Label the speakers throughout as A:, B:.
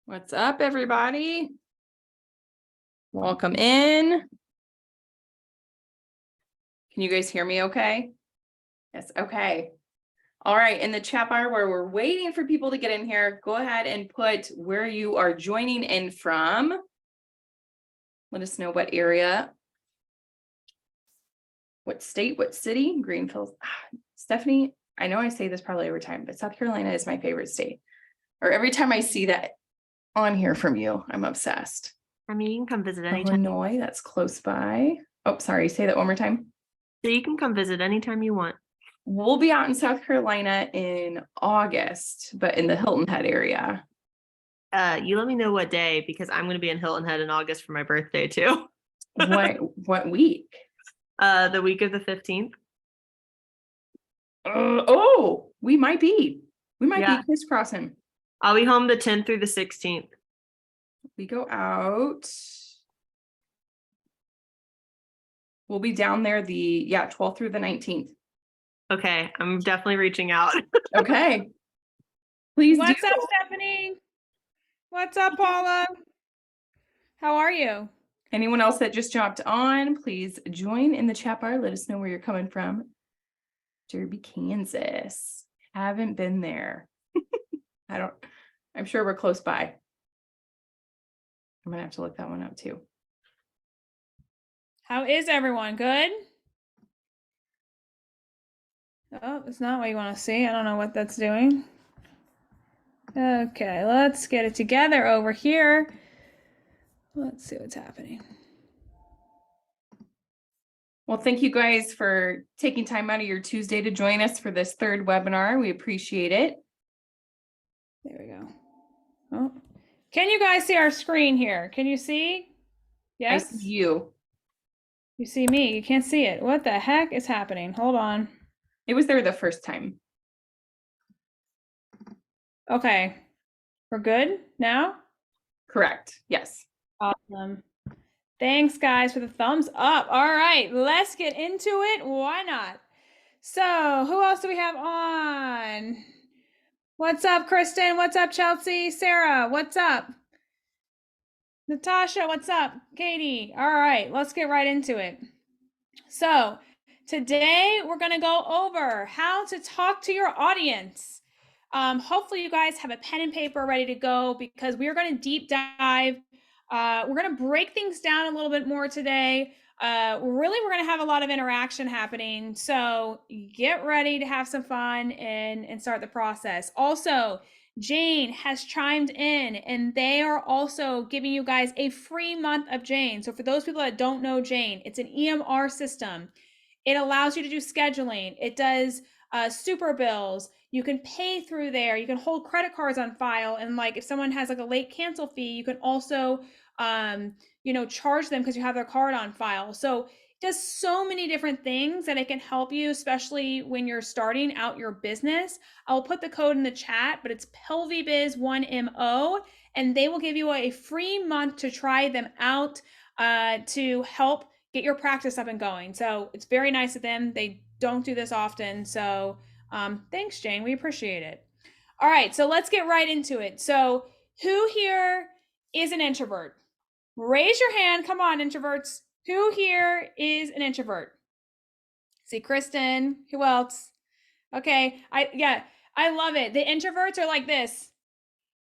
A: What's up, everybody? Welcome in. Can you guys hear me okay? Yes, okay. All right, in the chat bar where we're waiting for people to get in here, go ahead and put where you are joining in from. Let us know what area, what state, what city. Greenfield. Stephanie, I know I say this probably every time, but South Carolina is my favorite state. Or every time I see that on here from you, I'm obsessed.
B: I mean, you can come visit anytime.
A: Illinois, that's close by. Oh, sorry, say that one more time.
B: So you can come visit anytime you want.
A: We'll be out in South Carolina in August, but in the Hilton Head area.
B: You let me know what day, because I'm going to be in Hilton Head in August for my birthday too.
A: What week?
B: The week of the 15th.
A: We might be crisscrossing.
B: I'll be home the 10th through the 16th.
A: We go out. We'll be down there the 12th through the 19th.
B: Okay, I'm definitely reaching out.
A: Okay. Please
C: What's
A: do.
C: up, Stephanie? What's up, Paula? How are you?
A: Anyone else that just jumped on, please join in the chat bar. Let us know where you're coming from. Derby, Kansas. Haven't been there. I'm sure we're close by. I'm gonna have to look that one up too.
C: How is everyone? Good? Oh, it's not what you want to see. I don't know what that's doing. Okay, let's get it together over here. Let's see what's happening.
A: Well, thank you guys for taking time out of your Tuesday to join us for this third webinar. We appreciate it.
C: There we go. Oh, can you guys see our screen here? Can you see? Yes?
A: I see you.
C: You see me. You can't see it. What the heck is happening? Hold on.
A: It was there the first time.
C: Okay. We're good now?
A: Correct. Yes.
C: Awesome. Thanks, guys, for the thumbs up. All right, let's get into it. Why not? So, who else do we have on? What's up, Kristen? What's up, Chelsea? Sarah, what's up? Natasha, what's up? Katie. All right, let's get right into it. So, today we're going to go over how to talk to your audience. Hopefully, you guys have a pen and paper ready to go, because we are going to deep dive. We're going to break things down a little bit more today. We're going to have a lot of interaction happening. So get ready to have some fun and start the process. Also, Jane has chimed in, and they are also giving you guys a free month of Jane. So for those people that don't know Jane, it's an EMR system. It allows you to do scheduling. It does super bills. You can pay through there. You can hold credit cards on file. And like if someone has like a late cancel fee, you can also, charge them because you have their card on file. So it does so many different things that it can help you, especially when you're starting out your business. I'll put the code in the chat, but it's PelviBiz1MO, and they will give you a free month to try them out to help get your practice up and going. So it's very nice of them. They don't do this often. So thanks, Jane. We appreciate it. All right, so let's get right into it. So who here is an introvert? Raise your hand. Come on, introverts. Who here is an introvert? See, Kristen. Who else? Okay, I love it. The introverts are like this.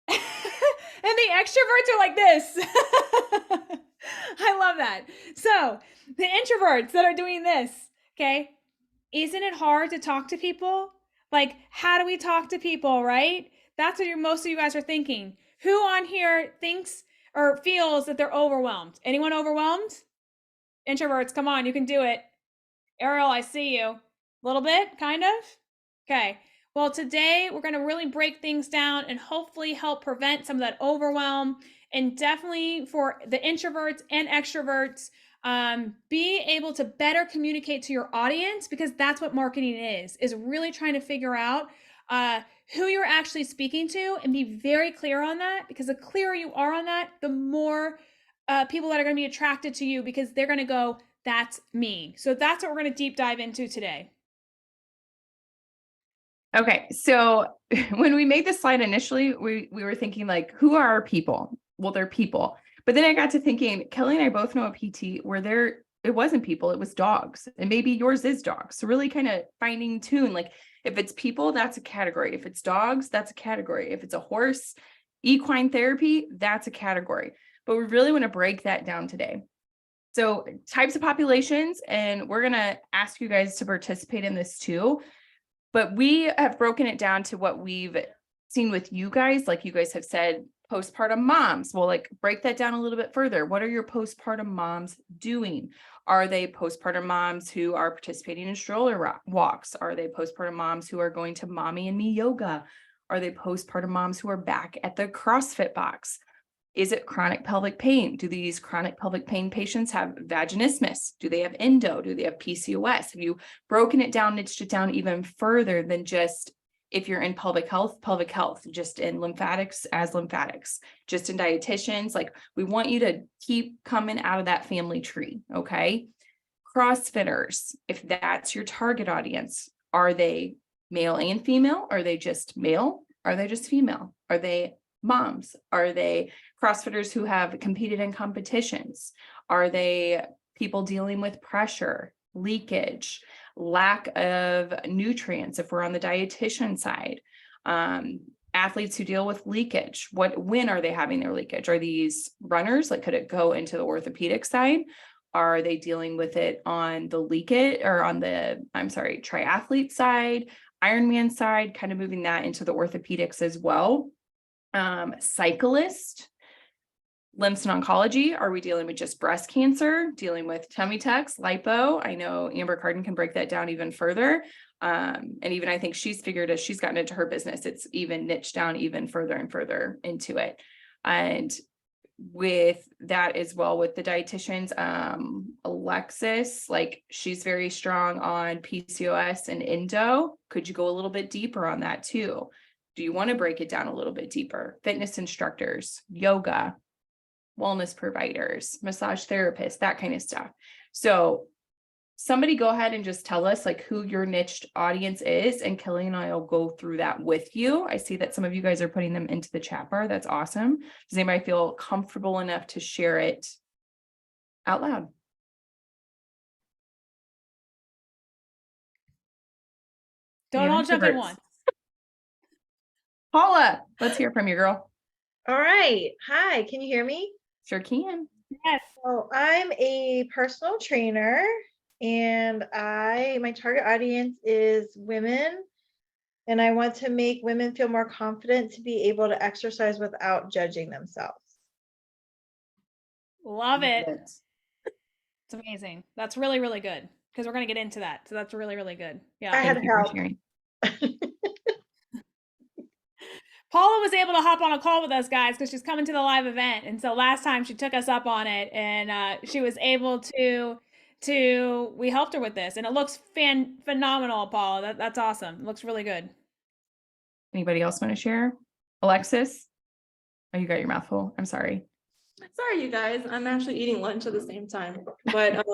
C: And the extroverts are like this. I love that. So the introverts that are doing this, okay, isn't it hard to talk to people? Like, how do we talk to people, right? That's what most of you guys are thinking. Who on here thinks or feels that they're overwhelmed? Anyone overwhelmed? Introverts, come on, you can do it. Ariel, I see you. A little bit, kind of? Okay. Well, today we're going to really break things down and hopefully help prevent some of that overwhelm. And definitely for the introverts and extroverts, be able to better communicate to your audience, because that's what marketing is really trying to figure out who you're actually speaking to and be very clear on that, because the clearer you are on that, the more people that are going to be attracted to you, because they're going to go, that's me. So that's what we're going to deep dive into today.
A: Okay, so when we made this slide initially, we were thinking like, who are our people? Well, they're people. But then I got to thinking, Kelly and I both know a PT where it wasn't people, it was dogs. And maybe yours is dogs. So really kind of finding tune. Like if it's people, that's a category. If it's dogs, that's a category. If it's a horse, equine therapy, that's a category. But we really want to break that down today. So types of populations, and we're going to ask you guys to participate in this too. But we have broken it down to what we've seen with you guys. Like you guys have said, postpartum moms. Well, like break that down a little bit further. What are your postpartum moms doing? Are they postpartum moms who are participating in stroller walks? Are they postpartum moms who are going to mommy and me yoga? Are they postpartum moms who are back at the CrossFit box? Is it chronic pelvic pain? Do these chronic pelvic pain patients have vaginismus? Do they have endo? Do they have PCOS? Have you broken it down, niched it down even further than just if you're in pelvic health, just in lymphatics as lymphatics, just in dietitians? Like we want you to keep coming out of that family tree, okay? CrossFitters, if that's your target audience, are they male and female? Are they just male? Are they just female? Are they moms? Are they CrossFitters who have competed in competitions? Are they people dealing with pressure, leakage, lack of nutrients if we're on the dietitian side? Athletes who deal with leakage, when are they having their leakage? Are these runners? Like could it go into the orthopedic side? Are they dealing with it on the leakage or on the, triathlete side, Ironman side, kind of moving that into the orthopedics as well? Cyclist, limbs and oncology. Are we dealing with just breast cancer, dealing with tummy tucks, lipo? I know Amber Carden can break that down even further. And even I think she's figured as she's gotten into her business, it's even niched down even further and further into it. And with that as well, with the dietitians, Alexis, like she's very strong on PCOS and endo. Could you go a little bit deeper on that too? Do you want to break it down a little bit deeper? Fitness instructors, yoga, wellness providers, massage therapists, that kind of stuff. So somebody go ahead and just tell us like who your niched audience is, and Kelly and I will go through that with you. I see that some of you guys are putting them into the chat bar. That's awesome. Does anybody feel comfortable enough to share it out loud?
C: Don't all jump at once.
A: Paula, let's hear from you, girl.
D: All right. Hi, can you hear me?
A: Sure can.
C: Yes.
D: So I'm a personal trainer and my target audience is women, and I want to make women feel more confident to be able to exercise without judging themselves.
C: Love it. It's amazing. That's really, really good because we're going to get into that. So that's really, really good. Yeah.
D: I had help.
C: Paula was able to hop on a call with us guys because she's coming to the live event. And so last time she took us up on it and she was able to we helped her with this, and it looks phenomenal, Paula. That's awesome. It looks really good.
A: Anybody else want to share? Alexis? Oh, you got your mouth full. I'm sorry.
E: Sorry, you guys. I'm actually eating lunch at the same time. But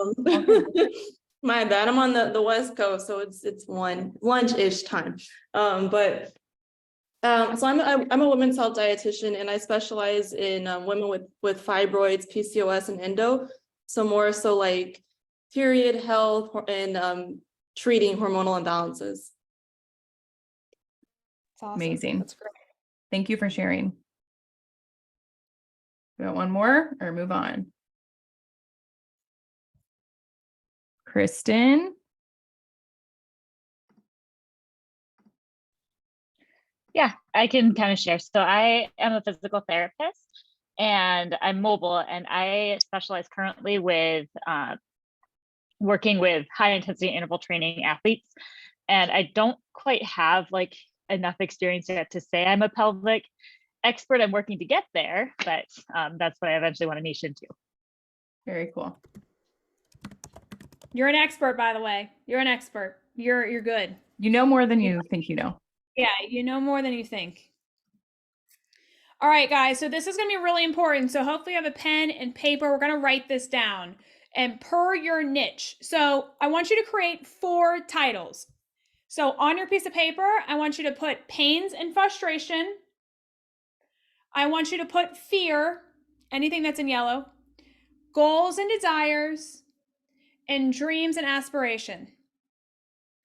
E: my bad. I'm on the West Coast, so it's lunch-ish time. So I'm a women's health dietitian, and I specialize in women with fibroids, PCOS, and endo. So more so like period health and treating hormonal imbalances.
C: That's awesome.
A: Amazing.
C: That's great.
A: Thank you for sharing. We got one more or move on? Kristen.
F: Yeah, I can kind of share. So I am a physical therapist and I'm mobile, and I specialize currently with working with high intensity interval training athletes. And I don't quite have like enough experience yet to say I'm a pelvic expert. I'm working to get there, but that's what I eventually want to niche into.
A: Very cool.
C: You're an expert, by the way. You're an expert. You're good.
A: You know more than you think you know.
C: Yeah, you know more than you think. All right, guys. So this is going to be really important. So hopefully you have a pen and paper. We're going to write this down. And per your niche. So I want you to create 4 titles. So on your piece of paper, I want you to put pains and frustration. I want you to put fear, anything that's in yellow, goals and desires, and dreams and aspiration.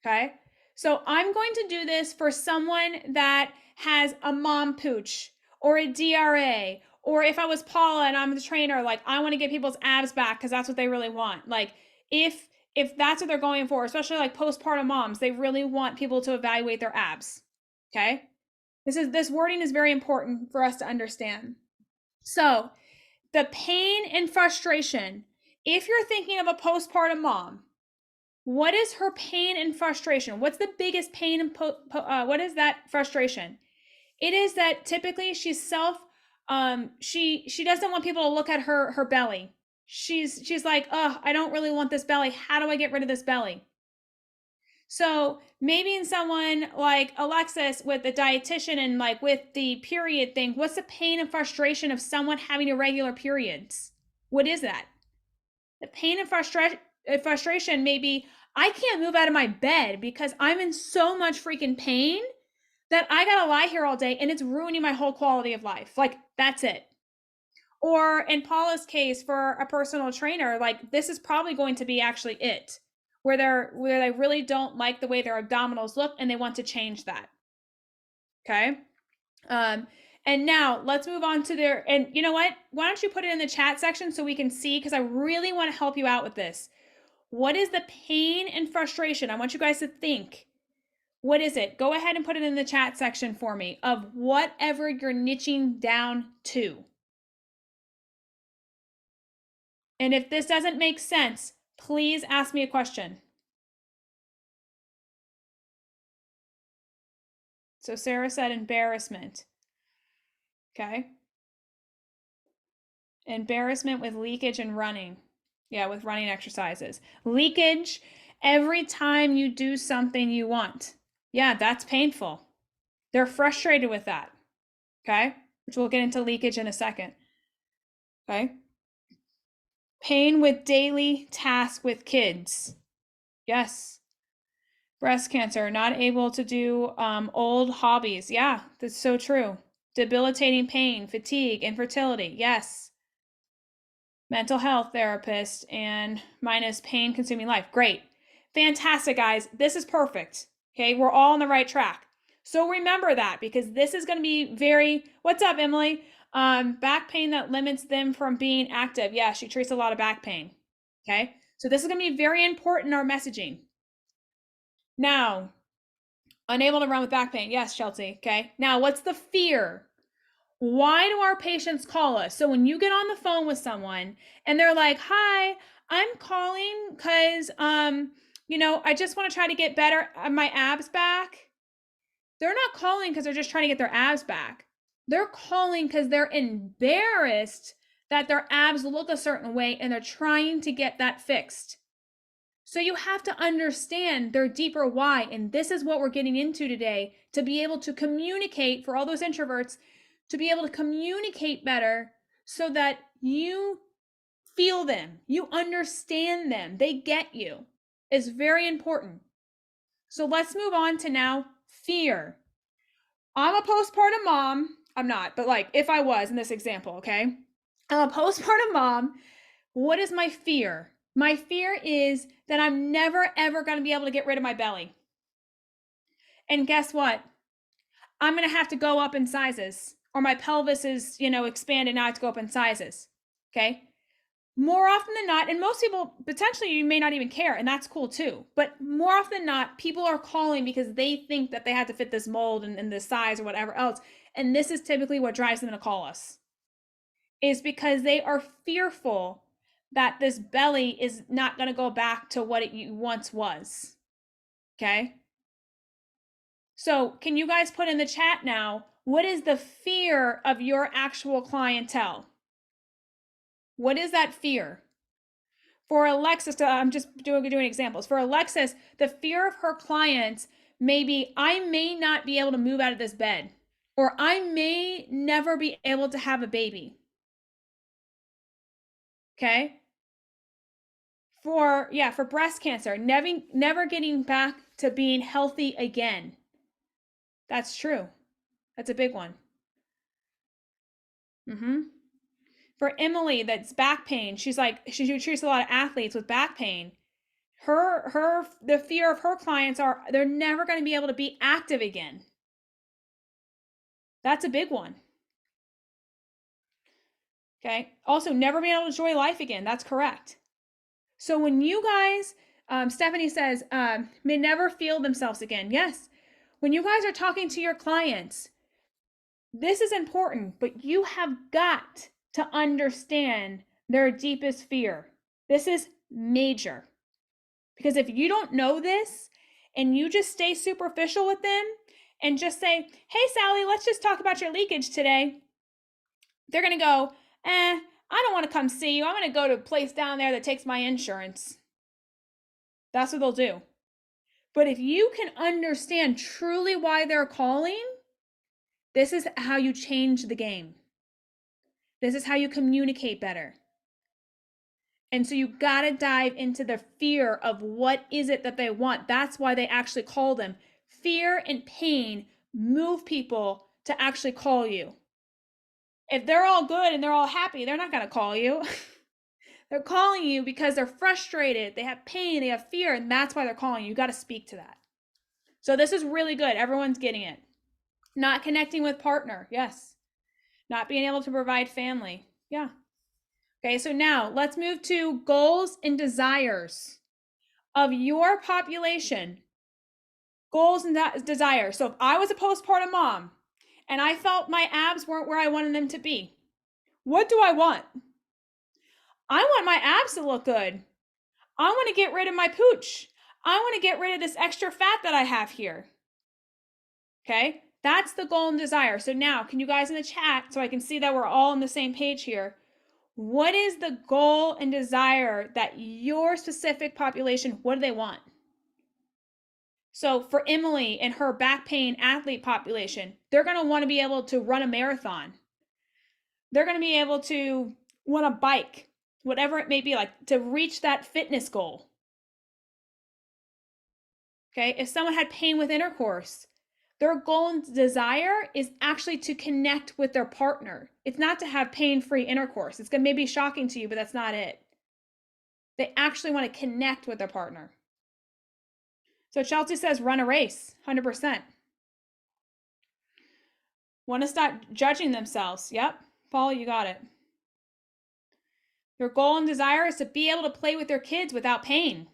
C: Okay. So I'm going to do this for someone that has a mom pooch or a DRA, or if I was Paula and I'm the trainer, like I want to get people's abs back because that's what they really want. Like if that's what they're going for, especially like postpartum moms, they really want people to evaluate their abs. Okay. This wording is very important for us to understand. So the pain and frustration, if you're thinking of a postpartum mom, what is her pain and frustration? What's the biggest pain and what is that frustration? It is that typically she's she doesn't want people to look at her belly. She's like, oh, I don't really want this belly. How do I get rid of this belly? So maybe in someone like Alexis with the dietitian and like with the period thing, what's the pain and frustration of someone having irregular periods? What is that? The pain and frustration may be, I can't move out of my bed because I'm in so much freaking pain that I gotta lie here all day and it's ruining my whole quality of life. Like, that's it. Or in Paula's case, for a personal trainer, like this is probably going to be actually it, where they really don't like the way their abdominals look and they want to change that. Okay. And now let's move on to and you know what? Why don't you put it in the chat section so we can see, because I really want to help you out with this. What is the pain and frustration? I want you guys to think. What is it? Go ahead and put it in the chat section for me of whatever you're niching down to. And if this doesn't make sense, please ask me a question. So Sarah said embarrassment. Okay. Embarrassment with leakage and running. Yeah, with running exercises. Leakage every time you do something you want. Yeah, that's painful. They're frustrated with that. Okay, which we'll get into leakage in a second. Okay. Pain with daily tasks with kids. Yes. Breast cancer, not able to do old hobbies. Yeah, that's so true. Debilitating pain, fatigue, infertility. Yes. Mental health therapist and minus pain consuming life. Great. Fantastic, guys. This is perfect. Okay, we're all on the right track. So remember that, because this is going to be very, what's up, Emily? Back pain that limits them from being active. Yeah, she treats a lot of back pain. Okay, so this is going to be very important in our messaging. Now, unable to run with back pain. Yes, Chelsea. Okay, now what's the fear? Why do our patients call us? So when you get on the phone with someone and they're like, hi, I'm calling because, I just want to try to get better, my abs back. They're not calling because they're just trying to get their abs back. They're calling because they're embarrassed that their abs look a certain way and they're trying to get that fixed. So you have to understand their deeper why. And this is what we're getting into today, to be able to communicate for all those introverts, to be able to communicate better so that you feel them, you understand them, they get you, is very important. So let's move on to now fear. I'm a postpartum mom. I'm not, but like if I was in this example, okay? I'm a postpartum mom. What is my fear? My fear is that I'm never, ever going to be able to get rid of my belly. And guess what? I'm going to have to go up in sizes, or my pelvis is, expanded, now I have to go up in sizes. Okay. More often than not, and most people, potentially you may not even care, and that's cool too. But more often than not, people are calling because they think that they have to fit this mold and this size or whatever else. And this is typically what drives them to call us, is because they are fearful that this belly is not going to go back to what it once was. Okay. So can you guys put in the chat now, what is the fear of your actual clientele? What is that fear? For Alexis, I'm just doing examples. For Alexis, the fear of her clients may be, I may not be able to move out of this bed, or I may never be able to have a baby. Okay? for breast cancer, never getting back to being healthy again. That's true. That's a big one. For Emily, that's back pain. She's like, she treats a lot of athletes with back pain. The fear of her clients are they're never going to be able to be active again. That's a big one. Okay. Also, never being able to enjoy life again. That's correct. So when you guys, Stephanie says, may never feel themselves again. Yes. When you guys are talking to your clients, this is important, but you have got to understand their deepest fear. This is major. Because if you don't know this and you just stay superficial with them and just say, hey, Sally, let's just talk about your leakage today, they're going to go, I don't want to come see you. I'm going to go to a place down there that takes my insurance. That's what they'll do. But if you can understand truly why they're calling, this is how you change the game. This is how you communicate better. And so you got to dive into the fear of what is it that they want. That's why they actually call them. Fear and pain move people to actually call you. If they're all good and they're all happy, they're not going to call you. They're calling you because they're frustrated. They have pain, they have fear, and that's why they're calling you. You got to speak to that. So this is really good. Everyone's getting it. Not connecting with partner. Yes. Not being able to provide family. Yeah. Okay, so now let's move to goals and desires of your population. Goals and desires. So if I was a postpartum mom and I felt my abs weren't where I wanted them to be, what do I want? I want my abs to look good. I want to get rid of my pooch. I want to get rid of this extra fat that I have here. Okay, that's the goal and desire. So now, can you guys in the chat, so I can see that we're all on the same page here, what is the goal and desire that your specific population, what do they want? So for Emily and her back pain athlete population, they're going to want to be able to run a marathon. They're going to be able to want a bike, whatever it may be, like to reach that fitness goal. Okay, if someone had pain with intercourse, their goal and desire is actually to connect with their partner. It's not to have pain-free intercourse. It's going to maybe be shocking to you, but that's not it. They actually want to connect with their partner. So Chelsea says run a race, 100%. Want to stop judging themselves. Yep, Paul, you got it. Their goal and desire is to be able to play with their kids without pain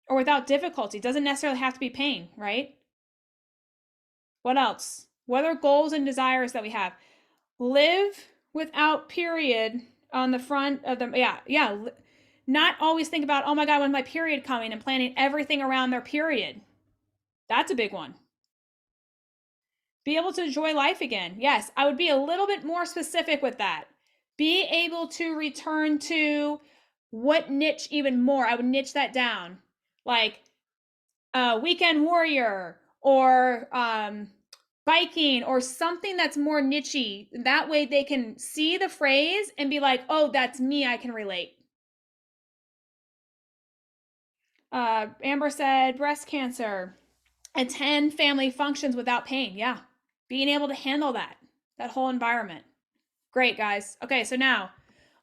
C: or without difficulty. It doesn't necessarily have to be pain, right? What else? What are goals and desires that we have? Live without period on the front of them. Yeah. Not always think about, oh my God, when's my period coming, and planning everything around their period. That's a big one. Be able to enjoy life again. Yes, I would be a little bit more specific with that. Be able to return to what niche even more. I would niche that down. Like weekend warrior or biking or something that's more nichey. That way they can see the phrase and be like, oh, that's me, I can relate. Amber said breast cancer, attend family functions without pain. Yeah, being able to handle that whole environment. Great, guys. Okay, so now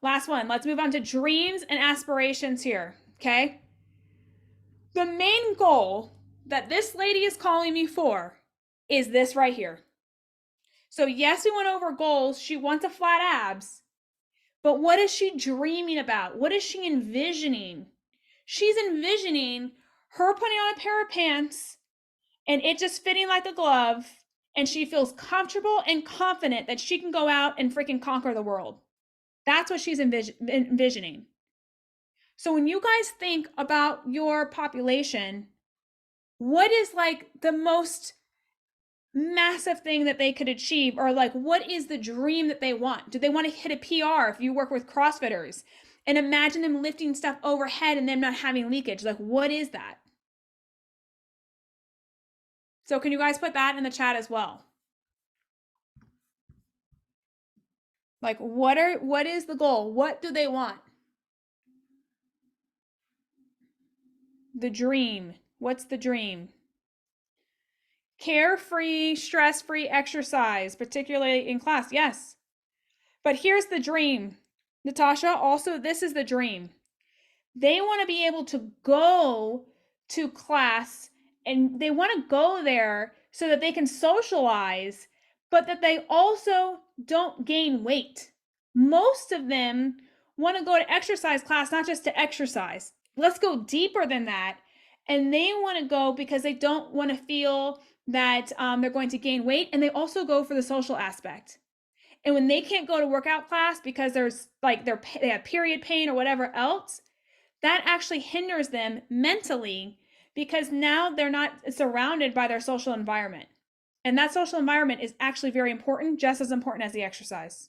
C: last one. Let's move on to dreams and aspirations here, okay? The main goal that this lady is calling me for is this right here. So yes, we went over goals. She wants a flat abs, but what is she dreaming about? What is she envisioning? She's envisioning her putting on a pair of pants and it just fitting like a glove, and she feels comfortable and confident that she can go out and freaking conquer the world. That's what she's envisioning. So when you guys think about your population, what is like the most massive thing that they could achieve, or like what is the dream that they want? Do they want to hit a PR if you work with CrossFitters? And imagine them lifting stuff overhead and them not having leakage. Like, what is that? So can you guys put that in the chat as well? Like, what is the goal? What do they want? The dream. What's the dream? Carefree, stress-free exercise, particularly in class. Yes. But here's the dream. Natasha, also, this is the dream. They want to be able to go to class and they want to go there so that they can socialize, but that they also don't gain weight. Most of them want to go to exercise class, not just to exercise. Let's go deeper than that. And they want to go because they don't want to feel that they're going to gain weight. And they also go for the social aspect. And when they can't go to workout class because there's like they have period pain or whatever else, that actually hinders them mentally because now they're not surrounded by their social environment. And that social environment is actually very important, just as important as the exercise.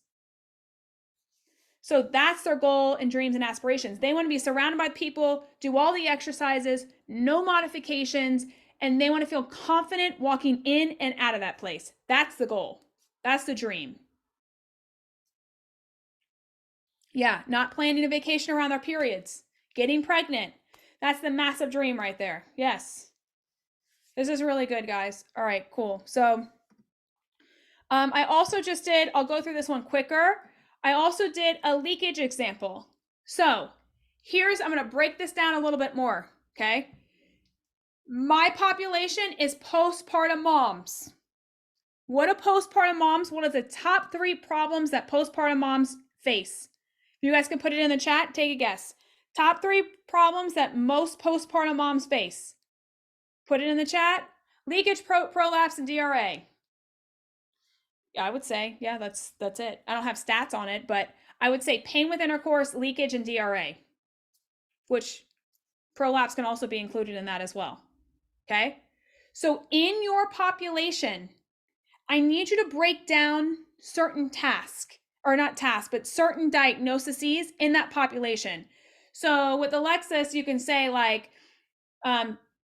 C: So that's their goal and dreams and aspirations. They want to be surrounded by people, do all the exercises, no modifications, and they want to feel confident walking in and out of that place. That's the goal. That's the dream. Yeah, not planning a vacation around their periods, getting pregnant. That's the massive dream right there. Yes. This is really good, guys. All right, cool. So I also just did, I'll go through this one quicker. I also did a leakage example. So I'm going to break this down a little bit more, okay? My population is postpartum moms. What are postpartum moms? What are the top 3 problems that postpartum moms face? You guys can put it in the chat, take a guess. Top 3 problems that most postpartum moms face. Put it in the chat. Leakage, prolapse, and DRA. I would say, yeah, that's it. I don't have stats on it, but I would say pain with intercourse, leakage, and DRA, which prolapse can also be included in that as well. Okay? So in your population, I need you to break down certain tasks, or not tasks, but certain diagnoses in that population. So with Alexis, you can say like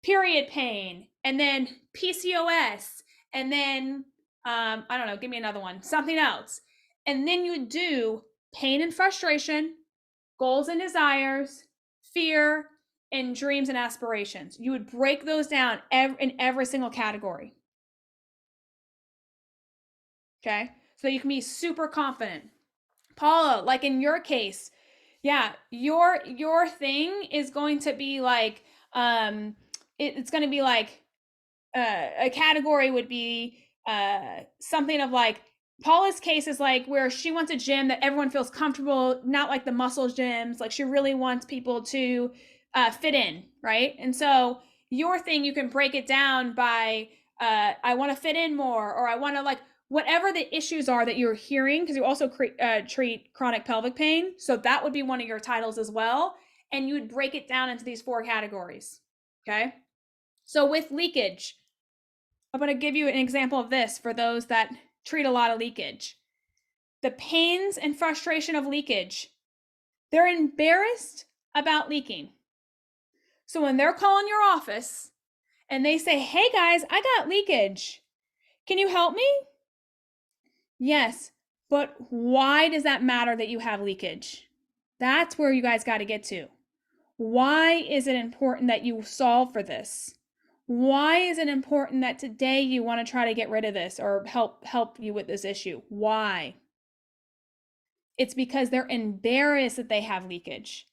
C: period pain, and then PCOS, and then I don't know, give me another one, something else. And then you do pain and frustration, goals and desires, fear, and dreams and aspirations. You would break those down in every single category. Okay, so you can be super confident. Paula, like in your case, yeah, your thing is going to be like, it's going to be like, a category would be something of like, Paula's case is like where she wants a gym that everyone feels comfortable, not like the muscle gyms. Like she really wants people to fit in, right? And so your thing, you can break it down by, I want to fit in more, or I want to like, whatever the issues are that you're hearing, because you also treat chronic pelvic pain. So that would be one of your titles as well. And you would break it down into these 4 categories. Okay. So with leakage, I'm going to give you an example of this for those that treat a lot of leakage. The pains and frustration of leakage. They're embarrassed about leaking. So when they're calling your office and they say, hey guys, I got leakage. Can you help me? Yes, but why does that matter that you have leakage? That's where you guys got to get to. Why is it important that you solve for this? Why is it important that today you want to try to get rid of this or help you with this issue? Why? It's because they're embarrassed that they have leakage.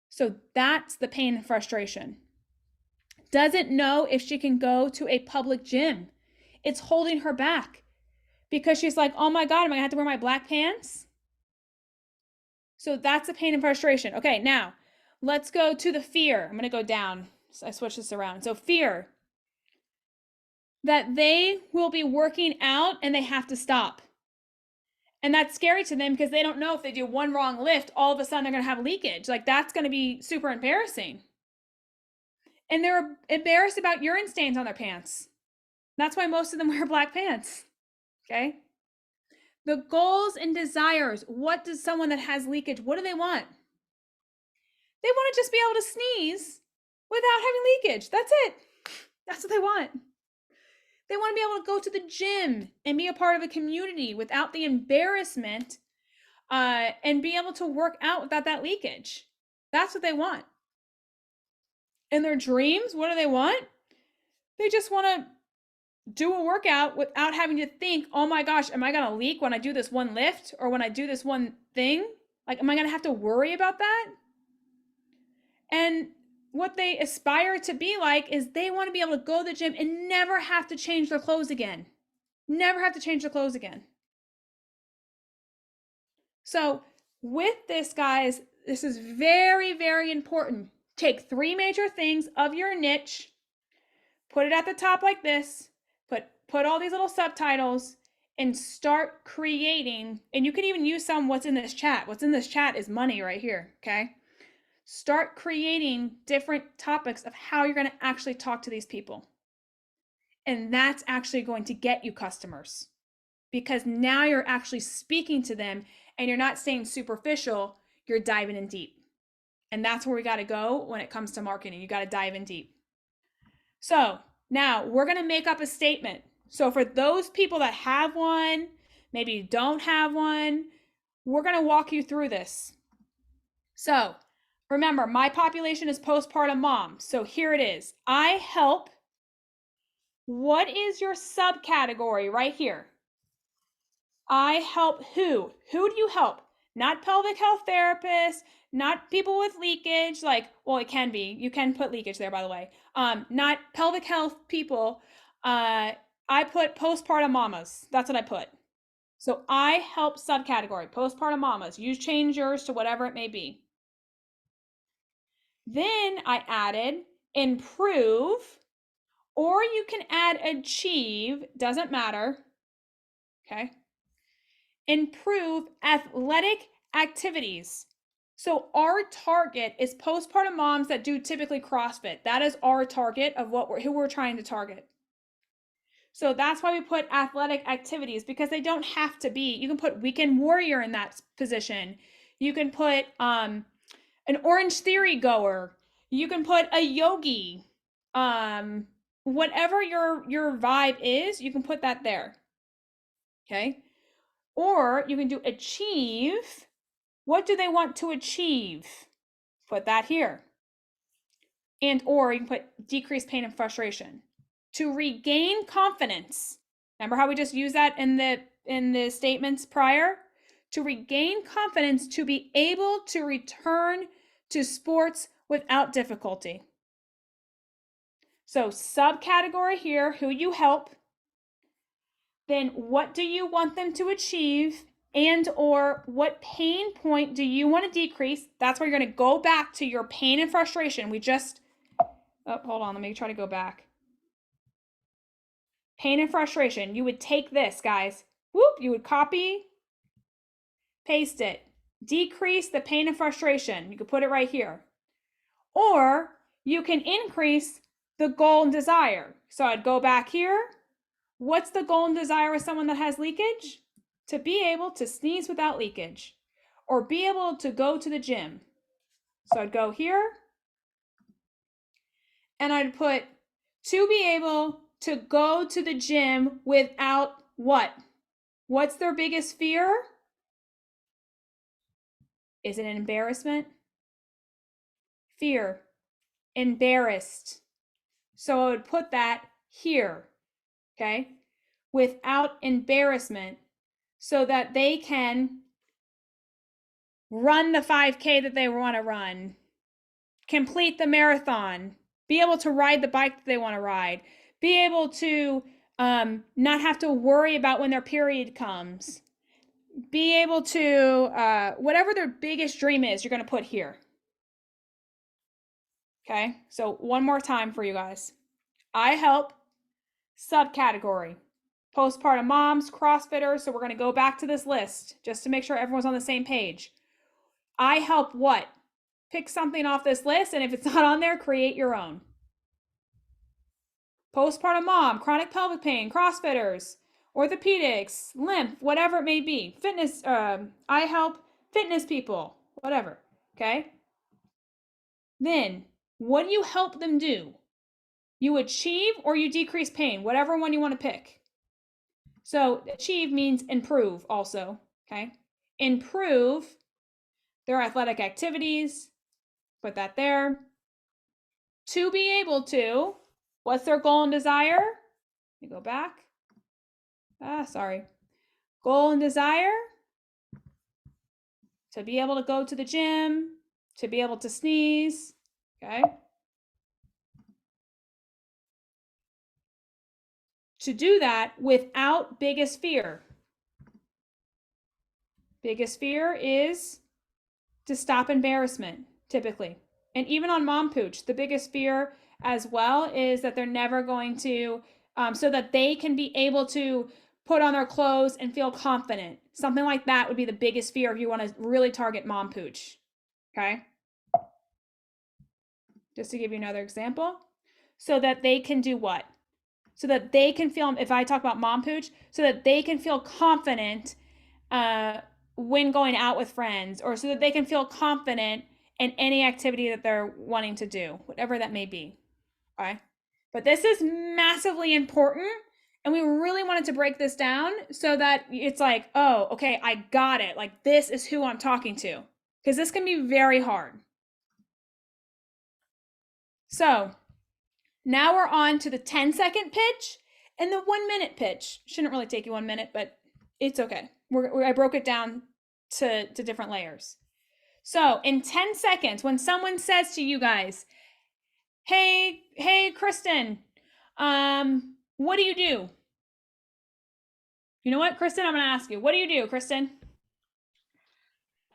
C: So that's the pain and frustration. Doesn't know if she can go to a public gym. It's holding her back because she's like, oh my God, am I gonna have to wear my black pants? So that's the pain and frustration. Okay, now let's go to the fear. I'm gonna go down. I switch this around. So fear that they will be working out and they have to stop. And that's scary to them because they don't know if they do one wrong lift, all of a sudden they're going to have leakage. Like that's going to be super embarrassing. And they're embarrassed about urine stains on their pants. That's why most of them wear black pants. Okay. The goals and desires. What does someone that has leakage, what do they want? They want to just be able to sneeze without having leakage. That's it. That's what they want. They want to be able to go to the gym and be a part of a community without the embarrassment and be able to work out without that leakage. That's what they want. In their dreams, what do they want? They just want to do a workout without having to think, oh my gosh, am I going to leak when I do this one lift or when I do this one thing? Like, am I going to have to worry about that? And what they aspire to be like is they want to be able to go to the gym and never have to change their clothes again. Never have to change their clothes again. So with this, guys, this is very, very important. Take 3 major things of your niche, put it at the top like this, put all these little subtitles, and start creating. And you can even use some what's in this chat. What's in this chat is money right here, okay? Start creating different topics of how you're going to actually talk to these people. And that's actually going to get you customers, because now you're actually speaking to them and you're not staying superficial, you're diving in deep. And that's where we got to go when it comes to marketing. You got to dive in deep. So now we're going to make up a statement. So for those people that have one, maybe you don't have one, we're going to walk you through this. So remember, my population is postpartum moms. So here it is. I help. What is your subcategory right here? I help who? Who do you help? Not pelvic health therapists, not people with leakage, like, well, it can be. You can put leakage there, by the way. Not pelvic health people. I put postpartum mamas. That's what I put. So I help subcategory, postpartum mamas. You change yours to whatever it may be. Then I added improve, or you can add achieve, doesn't matter. Okay. Improve athletic activities. So our target is postpartum moms that do typically CrossFit. That is our target of who we're trying to target. So that's why we put athletic activities, because they don't have to be. You can put weekend warrior in that position. You can put an Orange Theory goer. You can put a yogi. Whatever your vibe is, you can put that there. Okay. Or you can do achieve. What do they want to achieve? Put that here. And or you can put decrease pain and frustration. To regain confidence. Remember how we just used that in the statements prior? To regain confidence, to be able to return to sports without difficulty. So subcategory here, who you help. Then what do you want them to achieve, and or what pain point do you want to decrease? That's where you're going to go back to your pain and frustration. Hold on, let me try to go back. Pain and frustration. You would take this, guys. Whoop, you would copy, paste it. Decrease the pain and frustration. You could put it right here. Or you can increase the goal and desire. So I'd go back here. What's the goal and desire with someone that has leakage? To be able to sneeze without leakage, or be able to go to the gym. So I'd go here, and I'd put to be able to go to the gym without what? What's their biggest fear? Is it an embarrassment? Fear, embarrassed. So I would put that here, okay? Without embarrassment, so that they can run the 5K that they want to run, complete the marathon, be able to ride the bike that they want to ride, be able to not have to worry about when their period comes, be able to, whatever their biggest dream is, you're going to put here. Okay, so one more time for you guys. I help, subcategory, postpartum moms, CrossFitters. So we're going to go back to this list just to make sure everyone's on the same page. I help what? Pick something off this list, and if it's not on there, create your own. Postpartum mom, chronic pelvic pain, CrossFitters, orthopedics, lymph, whatever it may be. Fitness, I help fitness people, whatever, okay? Then, what do you help them do? You achieve or you decrease pain, whatever one you want to pick. So achieve means improve also, okay? Improve their athletic activities, put that there. to be able to, what's their goal and desire? Let me go back. Sorry. Goal and desire to be able to go to the gym, to be able to sneeze, okay? To do that without biggest fear. Biggest fear is to stop embarrassment, typically. And even on Mom Pooch, the biggest fear as well is that they're never going to, so that they can be able to put on their clothes and feel confident. Something like that would be the biggest fear if you want to really target Mom Pooch. Okay. Just to give you another example. So that they can do what? So that they can feel, if I talk about Mom Pooch, so that they can feel confident when going out with friends, or so that they can feel confident in any activity that they're wanting to do, whatever that may be. Okay. But this is massively important. And we really wanted to break this down so that it's like, oh, okay, I got it. Like, this is who I'm talking to. Because this can be very hard. So now we're on to the 10-second pitch and the 1-minute pitch. Shouldn't really take you 1 minute, but it's okay. I broke it down to different layers. So in 10 seconds, when someone says to you guys, hey, Kristen, what do you do? You know what, Kristen, I'm going to ask you, what do you do, Kristen?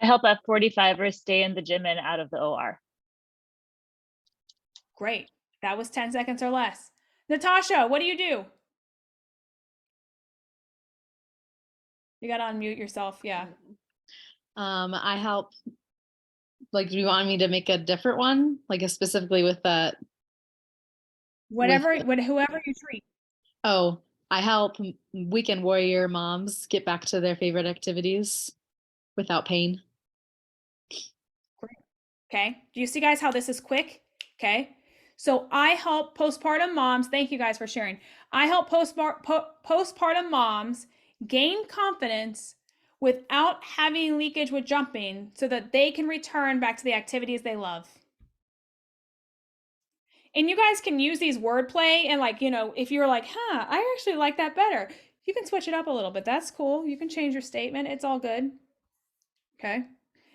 F: I help F45ers stay in the gym and out of the OR.
C: Great. That was 10 seconds or less. Natasha, what do you do? You got to unmute yourself. Yeah.
G: I help, like, do you want me to make a different one? Like specifically with that?
C: Whoever you treat.
G: Oh, I help weekend warrior moms get back to their favorite activities without pain.
C: Great. Okay. Do you see, guys, how this is quick? Okay. So I help postpartum moms. Thank you guys for sharing. I help postpartum moms gain confidence without having leakage with jumping so that they can return back to the activities they love. And you guys can use these wordplay and, like, you know, if you're like, I actually like that better, you can switch it up a little bit. That's cool. You can change your statement. It's all good. Okay.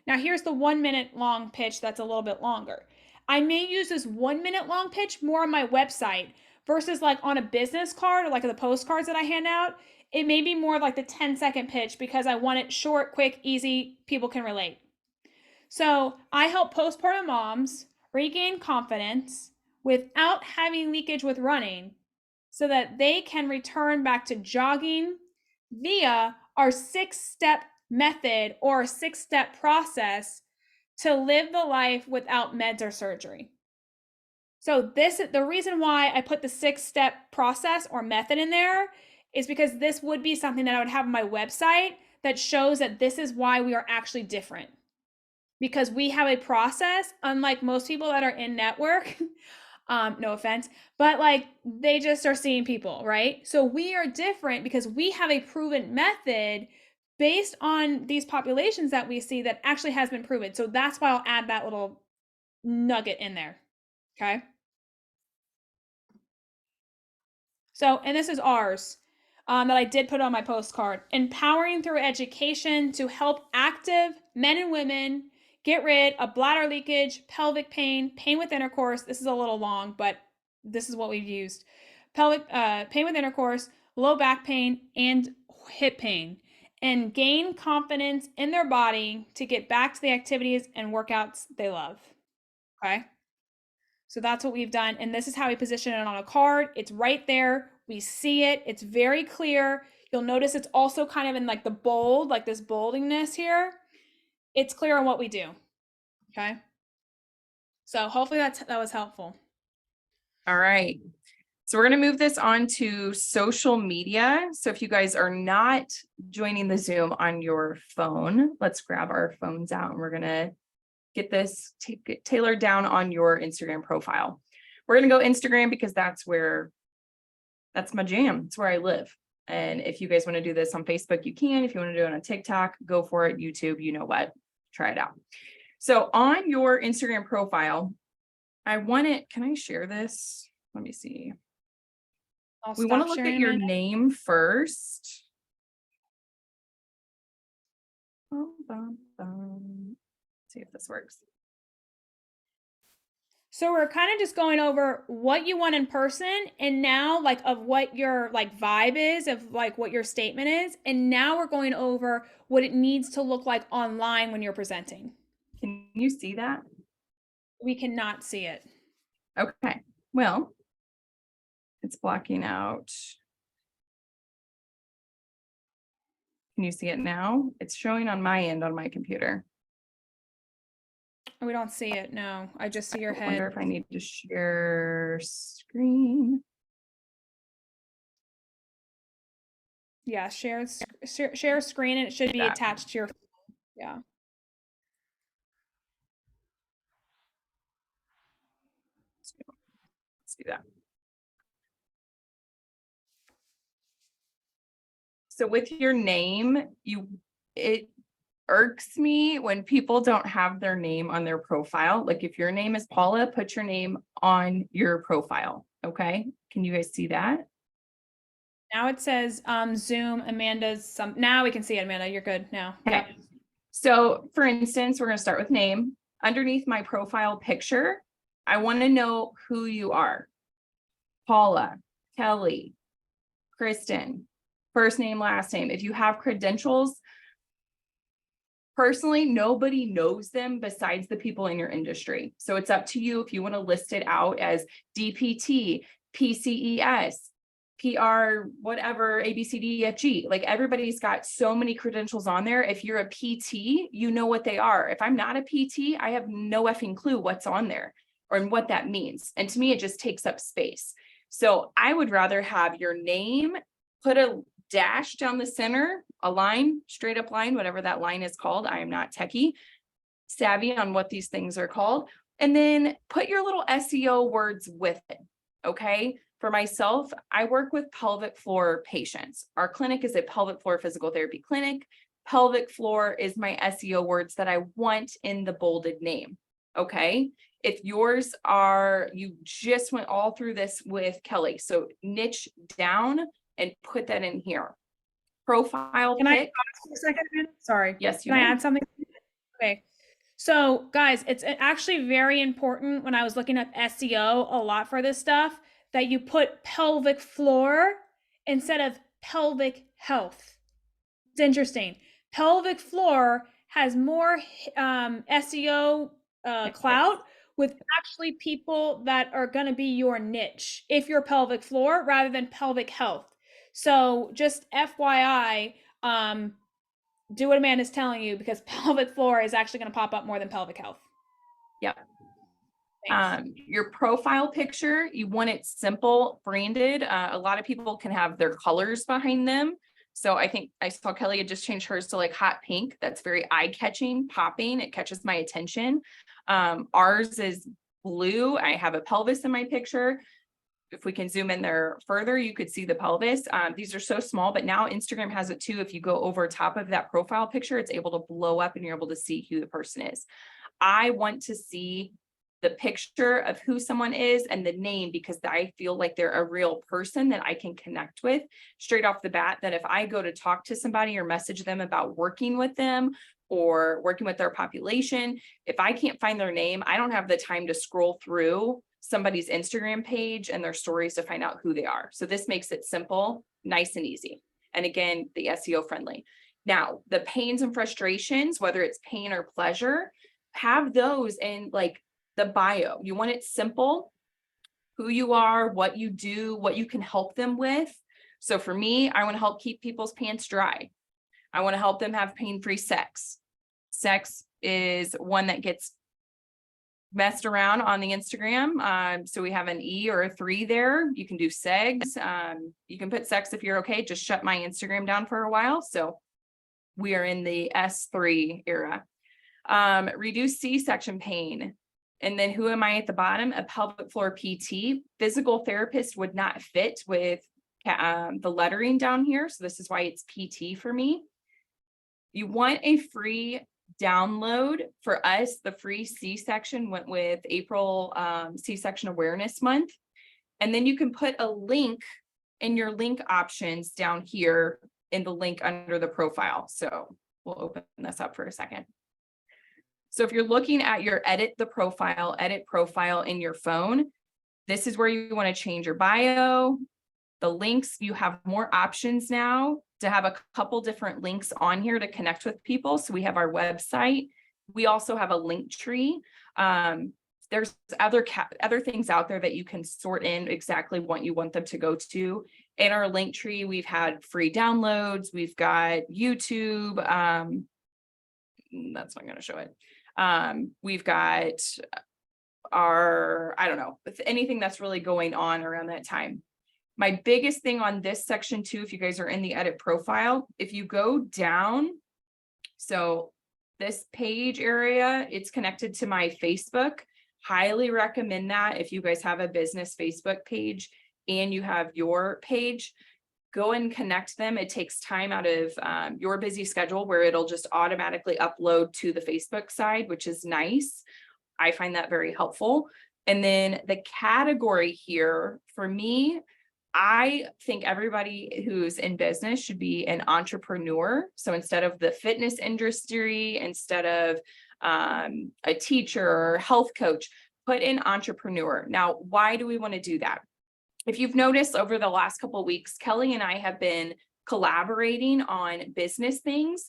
C: Now here's the 1 minute long pitch that's a little bit longer. I may use this 1 minute long pitch more on my website versus like on a business card or like the postcards that I hand out. It may be more like the 10-second pitch because I want it short, quick, easy, people can relate. So I help postpartum moms regain confidence without having leakage with running so that they can return back to jogging via our 6-step method or 6-step process to live the life without meds or surgery. So the reason why I put the 6-step process or method in there is because this would be something that I would have on my website that shows that this is why we are actually different. Because we have a process, unlike most people that are in network, no offense, but like they just are seeing people, right? So we are different because we have a proven method based on these populations that we see that actually has been proven. So that's why I'll add that little nugget in there. Okay. So, and this is ours that I did put on my postcard. Empowering through education to help active men and women get rid of bladder leakage, pelvic pain, pain with intercourse. This is a little long, but this is what we've used. Pelvic pain with intercourse, low back pain, and hip pain, and gain confidence in their body to get back to the activities and workouts they love. Okay. So that's what we've done. And this is how we position it on a card. It's right there. We see it. It's very clear. You'll notice it's also kind of in like the bold, like this boldingness here. It's clear on what we do. Okay. So hopefully that was helpful.
A: All right. So we're going to move this on to social media. So if you guys are not joining the Zoom on your phone, let's grab our phones out and we're going to get this tailored down on your Instagram profile. We're going to go Instagram because that's my jam. It's where I live. And if you guys want to do this on Facebook, you can. If you want to do it on TikTok, go for it. YouTube, you know what, try it out. So on your Instagram profile, I want it, can I share this? Let me see.
C: I'll
A: We want
C: stop
A: to look
C: sharing
A: at
C: in a
A: your
C: minute.
A: name first. Bum, bum, bum. See if this works.
C: So we're kind of just going over what you want in person and now like of what your like vibe is of like what your statement is. And now we're going over what it needs to look like online when you're presenting.
A: Can you see that?
C: We cannot see it.
A: Okay, well, it's blocking out. Can you see it now? It's showing on my end on my computer.
C: We don't see it. No, I just see your
A: I wonder
C: head.
A: if I need to share screen.
C: Yeah, share screen and it should be
A: Yeah.
C: attached to your phone. Yeah.
A: Let's do that. So with your name, it irks me when people don't have their name on their profile. Like if your name is Paula, put your name on your profile. Okay. Can you guys see that?
C: Now it says Zoom Amanda's now we can see it, Amanda. You're good now.
A: Okay.
C: Yep.
A: So for instance, we're going to start with name. Underneath my profile picture, I want to know who you are. Paula, Kelly, Kristen, first name, last name. If you have credentials, personally, nobody knows them besides the people in your industry. So it's up to you if you want to list it out as DPT, PCES, PR, whatever, ABCDEFG. Like everybody's got so many credentials on there. If you're a PT, you know what they are. If I'm not a PT, I have no effing clue what's on there or what that means. And to me, it just takes up space. So I would rather have your name, put a dash down the center, a line, straight up line, whatever that line is called. I am not techie savvy on what these things are called. And then put your little SEO words with it. Okay. For myself, I work with pelvic floor patients. Our clinic is a pelvic floor physical therapy clinic. Pelvic floor is my SEO words that I want in the bolded name. Okay. If yours are, you just went all through this with Kelly. So niche down and put that in here. Profile
C: Can I
A: pic.
C: pause for a second, Amanda? Sorry.
A: Yes, you
C: Can I
A: may.
C: add something? Okay. So guys, it's actually very important when I was looking up SEO a lot for this stuff that you put pelvic floor instead of pelvic health. It's interesting. Pelvic floor has more SEO clout with actually people that are going to be your niche if you're pelvic floor rather than pelvic health. So just FYI, do what Amanda's telling you because pelvic floor is actually going to pop up more than pelvic health.
A: Yep.
C: Thanks.
A: Your profile picture, you want it simple, branded. A lot of people can have their colors behind them. So I think I saw Kelly had just changed hers to like hot pink. That's very eye-catching, popping. It catches my attention. Ours is blue. I have a pelvis in my picture. If we can zoom in there further, you could see the pelvis. These are so small, but now Instagram has it too. If you go over top of that profile picture, it's able to blow up and you're able to see who the person is. I want to see the picture of who someone is and the name because I feel like they're a real person that I can connect with straight off the bat, that if I go to talk to somebody or message them about working with them or working with their population, if I can't find their name, I don't have the time to scroll through somebody's Instagram page and their stories to find out who they are. So this makes it simple, nice and easy. And again, the SEO friendly. Now, the pains and frustrations, whether it's pain or pleasure, have those in like the bio. You want it simple, who you are, what you do, what you can help them with. So for me, I want to help keep people's pants dry. I want to help them have pain-free sex. Sex is one that gets messed around on the Instagram. So we have an E or a 3 there. You can do segs. You can put sex if you're okay. Just shut my Instagram down for a while. So we are in the S3 era. Reduce C-section pain. And then who am I at the bottom? A pelvic floor PT. Physical therapist would not fit with the lettering down here. So this is why it's PT for me. You want a free download for us, the free C-section went with April C-section Awareness Month. And then you can put a link in your link options down here in the link under the profile. So we'll open this up for a second. So if you're looking at your edit profile in your phone, this is where you want to change your bio, the links. You have more options now to have a couple different links on here to connect with people. So we have our website. We also have a link tree. There's other things out there that you can sort in exactly what you want them to go to. In our link tree, we've had free downloads. We've got YouTube. That's not going to show it. We've got our, I don't know, anything that's really going on around that time. My biggest thing on this section too, if you guys are in the edit profile, if you go down, so this page area, it's connected to my Facebook. Highly recommend that if you guys have a business Facebook page and you have your page, go and connect them. It takes time out of your busy schedule where it'll just automatically upload to the Facebook side, which is nice. I find that very helpful. And then the category here for me, I think everybody who's in business should be an entrepreneur. So instead of the fitness industry, instead of a teacher or health coach, put in entrepreneur. Now, why do we want to do that? If you've noticed over the last couple of weeks, Kelly and I have been collaborating on business things.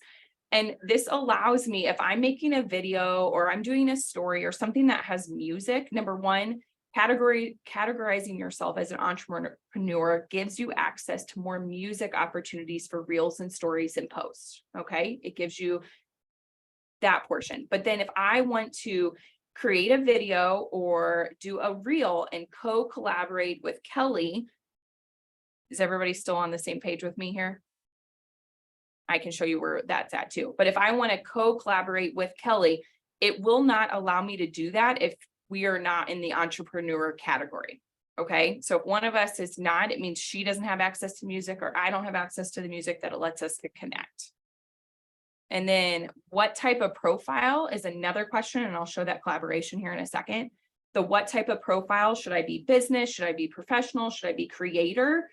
A: And this allows me, if I'm making a video or I'm doing a story or something that has music, number one, categorizing yourself as an entrepreneur gives you access to more music opportunities for reels and stories and posts. Okay. It gives you that portion. But then if I want to create a video or do a reel and co-collaborate with Kelly, is everybody still on the same page with me here? I can show you where that's at too. But if I want to co-collaborate with Kelly, it will not allow me to do that if we are not in the entrepreneur category. Okay. So if one of us is not, it means she doesn't have access to music or I don't have access to the music that it lets us to connect. And then what type of profile is another question. And I'll show that collaboration here in a second. The what type of profile, should I be business? Should I be professional? Should I be creator?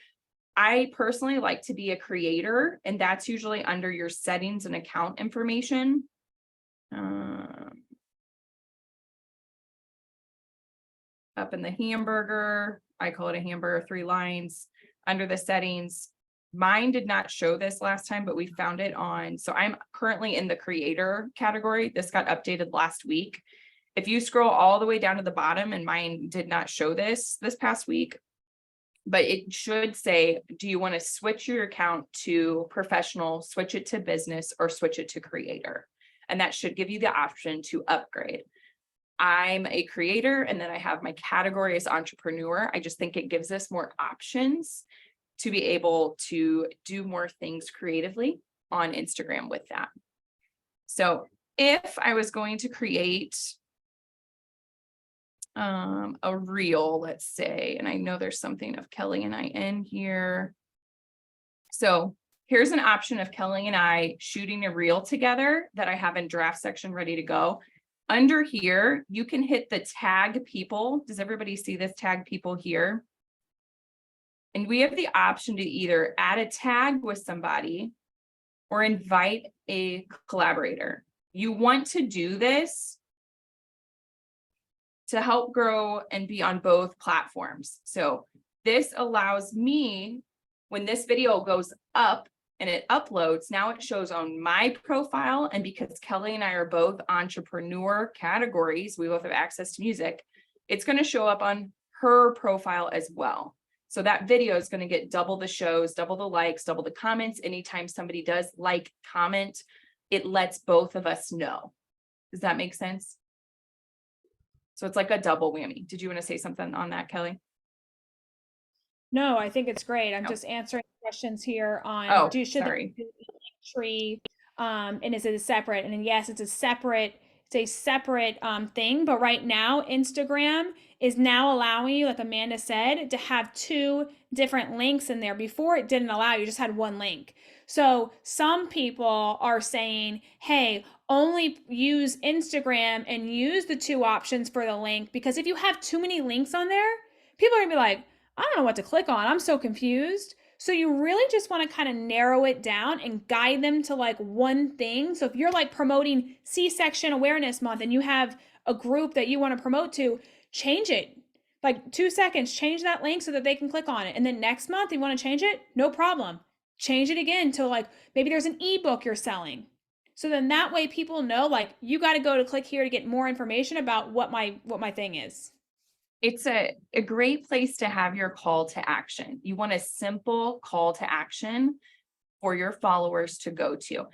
A: I personally like to be a creator, and that's usually under your settings and account information. Up in the hamburger, I call it a hamburger, 3 lines under the settings. Mine did not show this last time, but we found it on. So I'm currently in the creator category. This got updated last week. If you scroll all the way down to the bottom, and mine did not show this past week, but it should say, do you want to switch your account to professional, switch it to business, or switch it to creator? And that should give you the option to upgrade. I'm a creator, and then I have my category as entrepreneur. I just think it gives us more options to be able to do more things creatively on Instagram with that. So if I was going to create a reel, let's say, and I know there's something of Kelly and I in here. So here's an option of Kelly and I shooting a reel together that I have in draft section ready to go. Under here, you can hit the tag people. Does everybody see this tag people here? And we have the option to either add a tag with somebody or invite a collaborator. You want to do this to help grow and be on both platforms. So this allows me, when this video goes up and it uploads, now it shows on my profile. And because Kelly and I are both entrepreneur categories, we both have access to music, it's going to show up on her profile as well. So that video is going to get double the shows, double the likes, double the comments. Anytime somebody does like, comment, it lets both of us know. Does that make sense? So it's like a double whammy. Did you want to say something on that, Kelly?
C: No, I think it's great. I'm
A: Oh.
C: just answering questions here on
A: Oh,
C: should
A: sorry.
C: the tree and is it a separate? And then yes, it's a separate It's a separate thing. But right now, Instagram is now allowing you, like Amanda said, to have 2 different links in there. Before it didn't allow you, just had 1 link. So some people are saying, hey, only use Instagram and use the 2 options for the link, because if you have too many links on there, people are gonna be like, I don't know what to click on. I'm so confused. So you really just want to kind of narrow it down and guide them to like one thing. So if you're like promoting C-section awareness month and you have a group that you want to promote to, change it. Like 2 seconds, change that link so that they can click on it. And then next month you want to change it, no problem. Change it again to like maybe there's an ebook you're selling. So then that way people know like you got to go to click here to get more information about what my thing is.
A: It's a great place to have your call to action. You want a simple call to action for your followers to go to.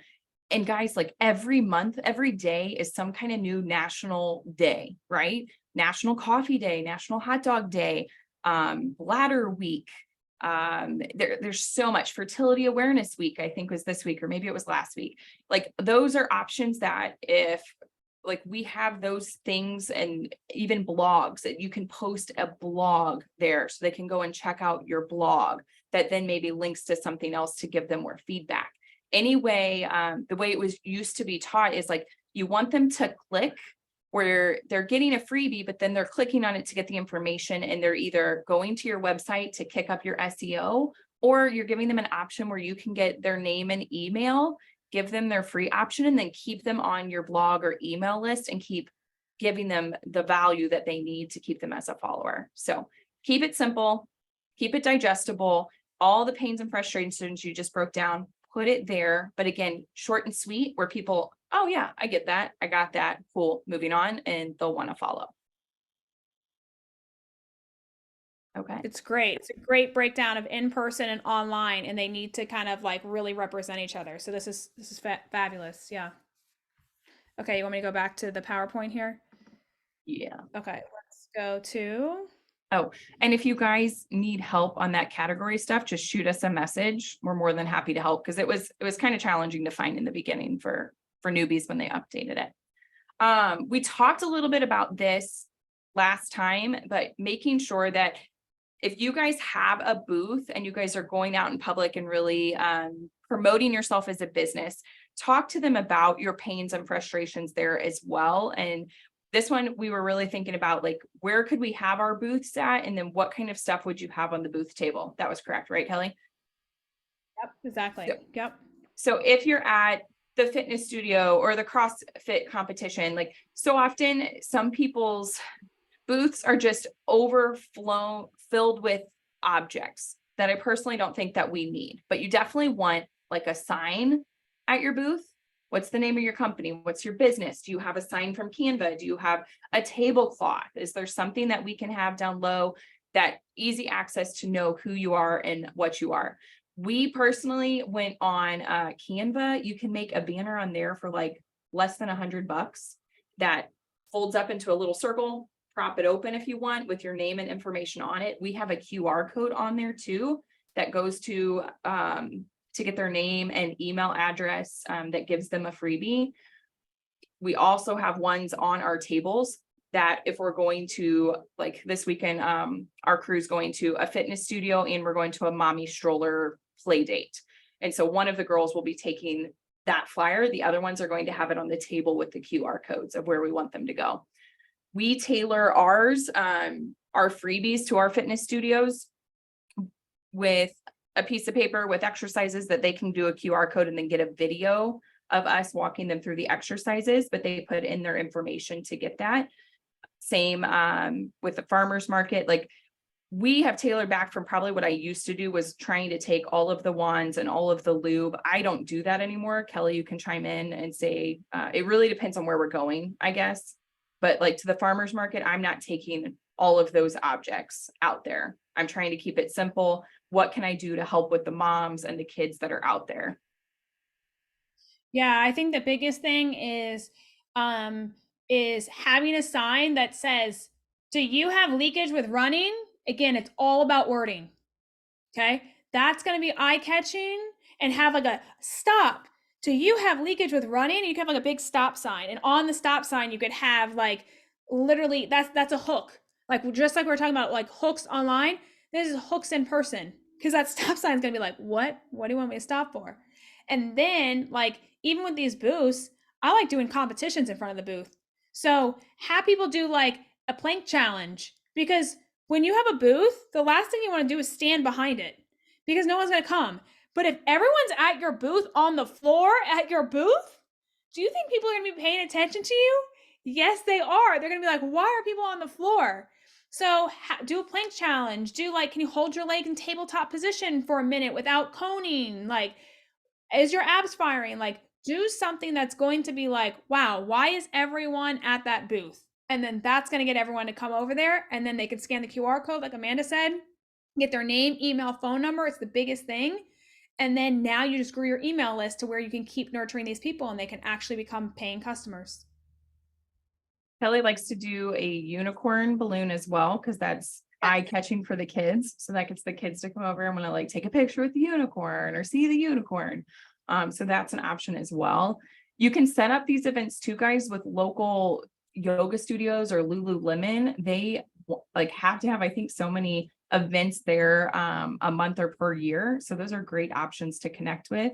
A: And guys, like every month, every day is some kind of new national day, right? National Coffee Day, National Hot Dog Day, Bladder Week. There's so much. Fertility Awareness Week, I think was this week, or maybe it was last week. Like those are options that if like we have those things, and even blogs that you can post a blog there so they can go and check out your blog that then maybe links to something else to give them more feedback. Anyway, the way it was used to be taught is like you want them to click where they're getting a freebie, but then they're clicking on it to get the information, and they're either going to your website to kick up your SEO, or you're giving them an option where you can get their name and email, give them their free option, and then keep them on your blog or email list and keep giving them the value that they need to keep them as a follower. So keep it simple, keep it digestible, all the pains and frustrations you just broke down, put it there. But again, short and sweet, where people, oh yeah, I get that. I got that. Cool. Moving on, and they'll want to follow. Okay.
C: It's great. It's a great breakdown of in-person and online, and they need to kind of like really represent each other. So this is fabulous. Yeah. Okay, you want me to go back to the PowerPoint here?
A: Yeah.
C: Okay, let's go to.
A: Oh, and if you guys need help on that category stuff, just shoot us a message. We're more than happy to help, because it was kind of challenging to find in the beginning for newbies when they updated it. We talked a little bit about this last time, but making sure that if you guys have a booth and you guys are going out in public and really promoting yourself as a business, talk to them about your pains and frustrations there as well. And this one, we were really thinking about like, where could we have our booths at? And then what kind of stuff would you have on the booth table? That was correct, right, Kelly?
C: Yep, exactly.
A: Yep.
C: Yep.
A: So if you're at the fitness studio or the CrossFit competition, like so often some people's booths are just filled with objects that I personally don't think that we need, but you definitely want like a sign at your booth. What's the name of your company? What's your business? Do you have a sign from Canva? Do you have a tablecloth? Is there something that we can have down low that easy access to know who you are and what you are? We personally went on Canva. You can make a banner on there for like less than $100 that folds up into a little circle. Prop it open if you want with your name and information on it. We have a QR code on there too that goes to get their name and email address that gives them a freebie. We also have ones on our tables that if we're going to, like this weekend, our crew's going to a fitness studio and we're going to a mommy stroller play date. And so one of the girls will be taking that flyer. The other ones are going to have it on the table with the QR codes of where we want them to go. We tailor ours, our freebies to our fitness studios with a piece of paper with exercises that they can do a QR code and then get a video of us walking them through the exercises, but they put in their information to get that. Same with the farmer's market. Like we have tailored back from probably what I used to do was trying to take all of the wands and all of the lube. I don't do that anymore. Kelly, you can chime in and say, it really depends on where we're going, I guess. But like to the farmer's market, I'm not taking all of those objects out there. I'm trying to keep it simple. What can I do to help with the moms and the kids that are out there?
C: Yeah, I think the biggest thing is having a sign that says, do you have leakage with running? Again, it's all about wording. Okay. That's going to be eye-catching, and have like a stop. Do you have leakage with running? You could have like a big stop sign, and on the stop sign you could have like literally that's a hook. Like just like we we're talking about like hooks online, this is hooks in person because that stop sign is gonna be like, what? What do you want me to stop for? And then like even with these booths, I like doing competitions in front of the booth. So have people do like a plank challenge because when you have a booth, the last thing you want to do is stand behind it because no one's gonna come. But if everyone's at your booth on the floor at your booth, do you think people are going to be paying attention to you? Yes, they are. They're going to be like, why are people on the floor? So do a plank challenge. Do like, can you hold your leg in tabletop position for a minute without coning? Like, is your abs firing? Like, do something that's going to be like, wow, why is everyone at that booth? And then that's going to get everyone to come over there. And then they can scan the QR code, like Amanda said, get their name, email, phone number. It's the biggest thing. And then now you just grew your email list to where you can keep nurturing these people and they can actually become paying customers.
A: Kelly likes to do a unicorn balloon as well, because that's eye-catching for the kids. So that gets the kids to come over and want to like take a picture with the unicorn or see the unicorn. So that's an option as well. You can set up these events too, guys, with local yoga studios or Lululemon. They like have to have, I think, so many events there a month or per year. So those are great options to connect with.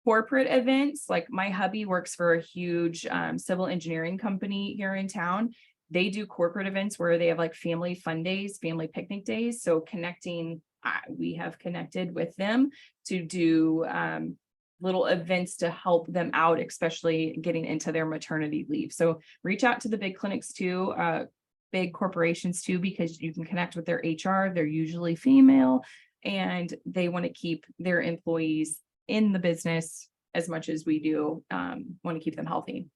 A: Corporate events, like my hubby works for a huge civil engineering company here in town. They do corporate events where they have like family fun days, family picnic days. So connecting, we have connected with them to do little events to help them out, especially getting into their maternity leave. So reach out to the big clinics too, big corporations too, because you can connect with their HR. They're usually female and they want to keep their employees in the business as much as we do, want to keep them healthy.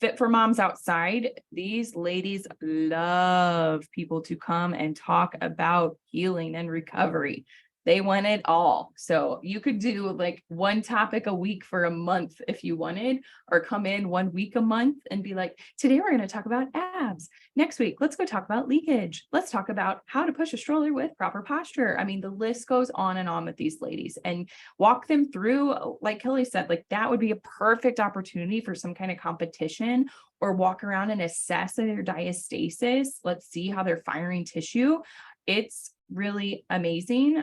A: Fit for Moms Outside. These ladies love people to come and talk about healing and recovery. They want it all. So you could do like one topic a week for a month if you wanted, or come in 1 week a month and be like, today we're going to talk about abs. Next week, let's go talk about leakage. Let's talk about how to push a stroller with proper posture. I mean, the list goes on and on with these ladies, and walk them through, like Kelly said, like that would be a perfect opportunity for some kind of competition, or walk around and assess their diastasis. Let's see how they're firing tissue. It's really amazing.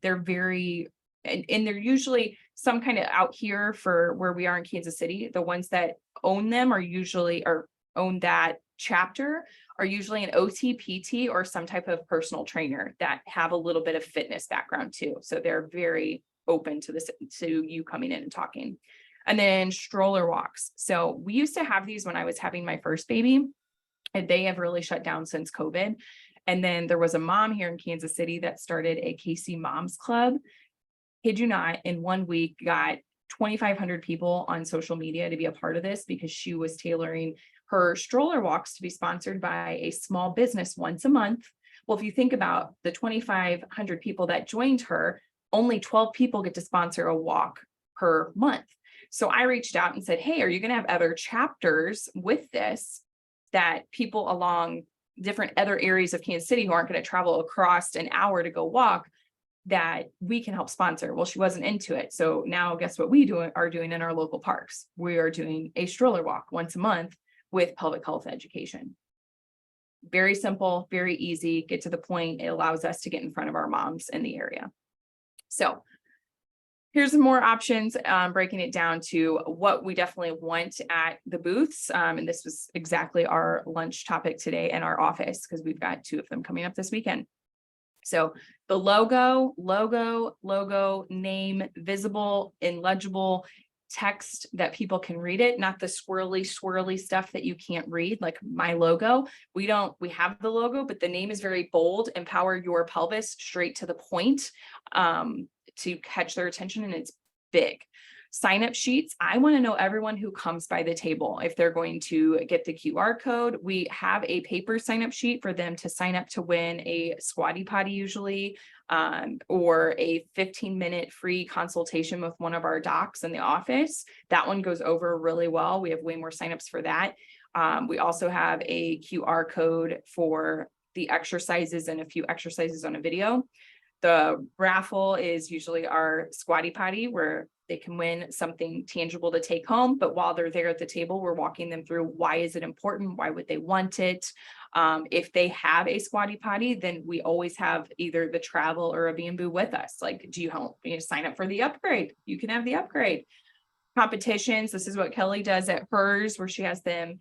A: They're very, and they're usually some kind of out here for where we are in Kansas City. The ones that own them are usually, or own that chapter, are usually an OT, PT, or some type of personal trainer that have a little bit of fitness background too. So they're very open to this, to you coming in and talking. And then stroller walks. So we used to have these when I was having my first baby, and they have really shut down since COVID. And then there was a mom here in Kansas City that started a KC Moms Club. Kid you not, in 1 week got 2,500 people on social media to be a part of this, because she was tailoring her stroller walks to be sponsored by a small business once a month. Well, if you think about the 2,500 people that joined her, only 12 people get to sponsor a walk per month. So I reached out and said, hey, are you going to have other chapters with this, that people along different other areas of Kansas City who aren't going to travel across an hour to go walk, that we can help sponsor? Well, she wasn't into it. So now guess what we are doing in our local parks? We are doing a stroller walk once a month with public health education. Very simple, very easy, get to the point. It allows us to get in front of our moms in the area. So here's some more options, breaking it down to what we definitely want at the booths. And this was exactly our lunch topic today in our office, because we've got 2 of them coming up this weekend. So the logo, name, visible, illegible text that people can read it, not the swirly stuff that you can't read, like my logo. We have the logo, but the name is very bold. Empower your pelvis, straight to the point, to catch their attention, and it's big. Sign up sheets. I want to know everyone who comes by the table. If they're going to get the QR code, we have a paper sign up sheet for them to sign up to win a Squatty Potty usually, or a 15-minute free consultation with one of our docs in the office. That one goes over really well. We have way more signups for that. We also have a QR code for the exercises and a few exercises on a video. The raffle is usually our Squatty Potty, where They can win something tangible to take home, but while they're there at the table, we're walking them through why is it important? Why would they want it? If they have a squatty potty, then we always have either the travel or a Bamboo with us. Like, do you help me sign up for the upgrade? You can have the upgrade. Competitions. This is what Kelly does at hers, where she has them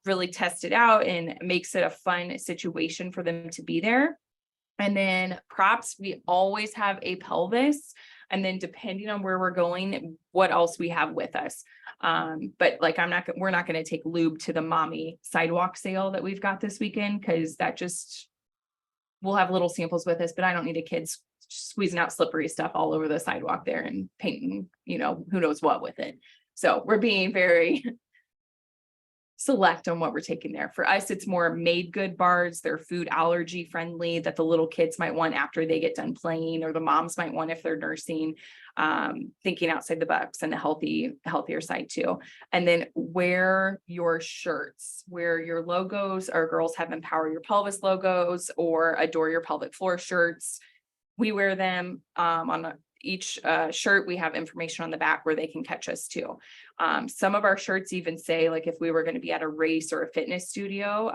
A: really test it out and makes it a fun situation for them to be there. And then props, we always have a pelvis. And then depending on where we're going, what else we have with us. But like, we're not going to take lube to the mommy sidewalk sale that we've got this weekend, because that just, we'll have little samples with us, but I don't need a kid squeezing out slippery stuff all over the sidewalk there and painting, who knows what with it. So we're being very select on what we're taking there. For us, it's more made good bars. They're food allergy friendly that the little kids might want after they get done playing, or the moms might want if they're nursing, thinking outside the box and the healthier side too. And then wear your shirts, wear your logos. Our girls have Empower Your Pelvis logos or Adore Your Pelvic Floor shirts. We wear them on each shirt. We have information on the back where they can catch us too. Some of our shirts even say, like, if we were going to be at a race or a fitness studio,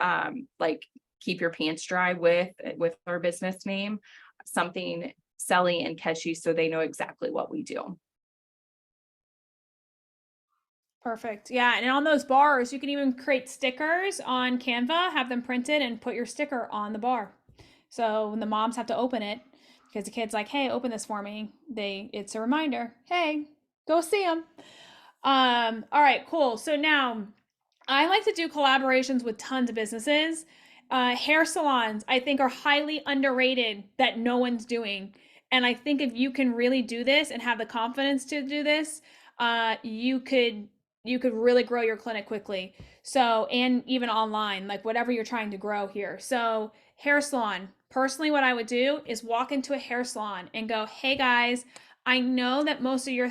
A: like, keep your pants dry with our business name, something selly and catchy so they know exactly what we do.
C: Perfect. Yeah. And on those bars, you can even create stickers on Canva, have them printed and put your sticker on the bar. So when the moms have to open it, because the kid's like, hey, open this for me, it's a reminder, hey, go see them. All right, cool. So now I like to do collaborations with tons of businesses. Hair salons, I think, are highly underrated that no one's doing. And I think if you can really do this and have the confidence to do this, you could really grow your clinic quickly. So, and even online, like whatever you're trying to grow here. So hair salon, personally, what I would do is walk into a hair salon and go, hey guys, I know that most of your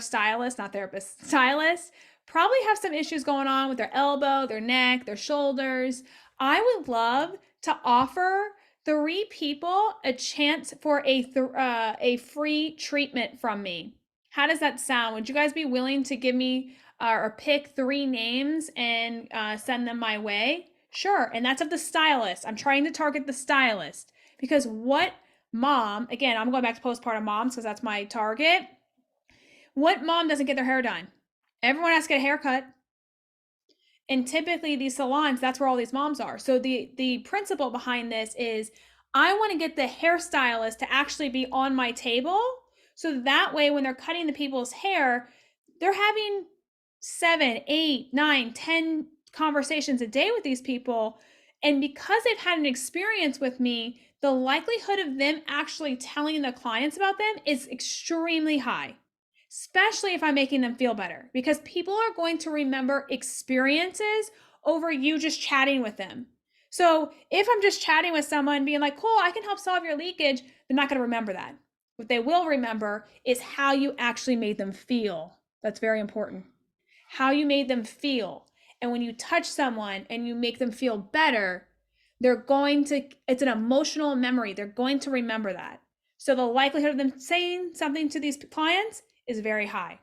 C: stylists, not therapists, stylists probably have some issues going on with their elbow, their neck, their shoulders. I would love to offer 3 people a chance for a free treatment from me. How does that sound? Would you guys be willing to give me or pick 3 names and send them my way? Sure. And that's of the stylist. I'm trying to target the stylist, because what mom, again, I'm going back to postpartum moms because that's my target. What mom doesn't get their hair done? Everyone has to get a haircut. And typically these salons, that's where all these moms are. So the principle behind this is I want to get the hairstylist to actually be on my table. So that way, when they're cutting the people's hair, they're having 7, 8, 9, 10 conversations a day with these people. And because they've had an experience with me, the likelihood of them actually telling the clients about them is extremely high, especially if I'm making them feel better, because people are going to remember experiences over you just chatting with them. So if I'm just chatting with someone being like, cool, I can help solve your leakage, they're not going to remember that. What they will remember is how you actually made them feel. That's very important. How you made them feel. And when you touch someone and you make them feel better, it's an emotional memory. They're going to remember that. So the likelihood of them saying something to these clients is very high.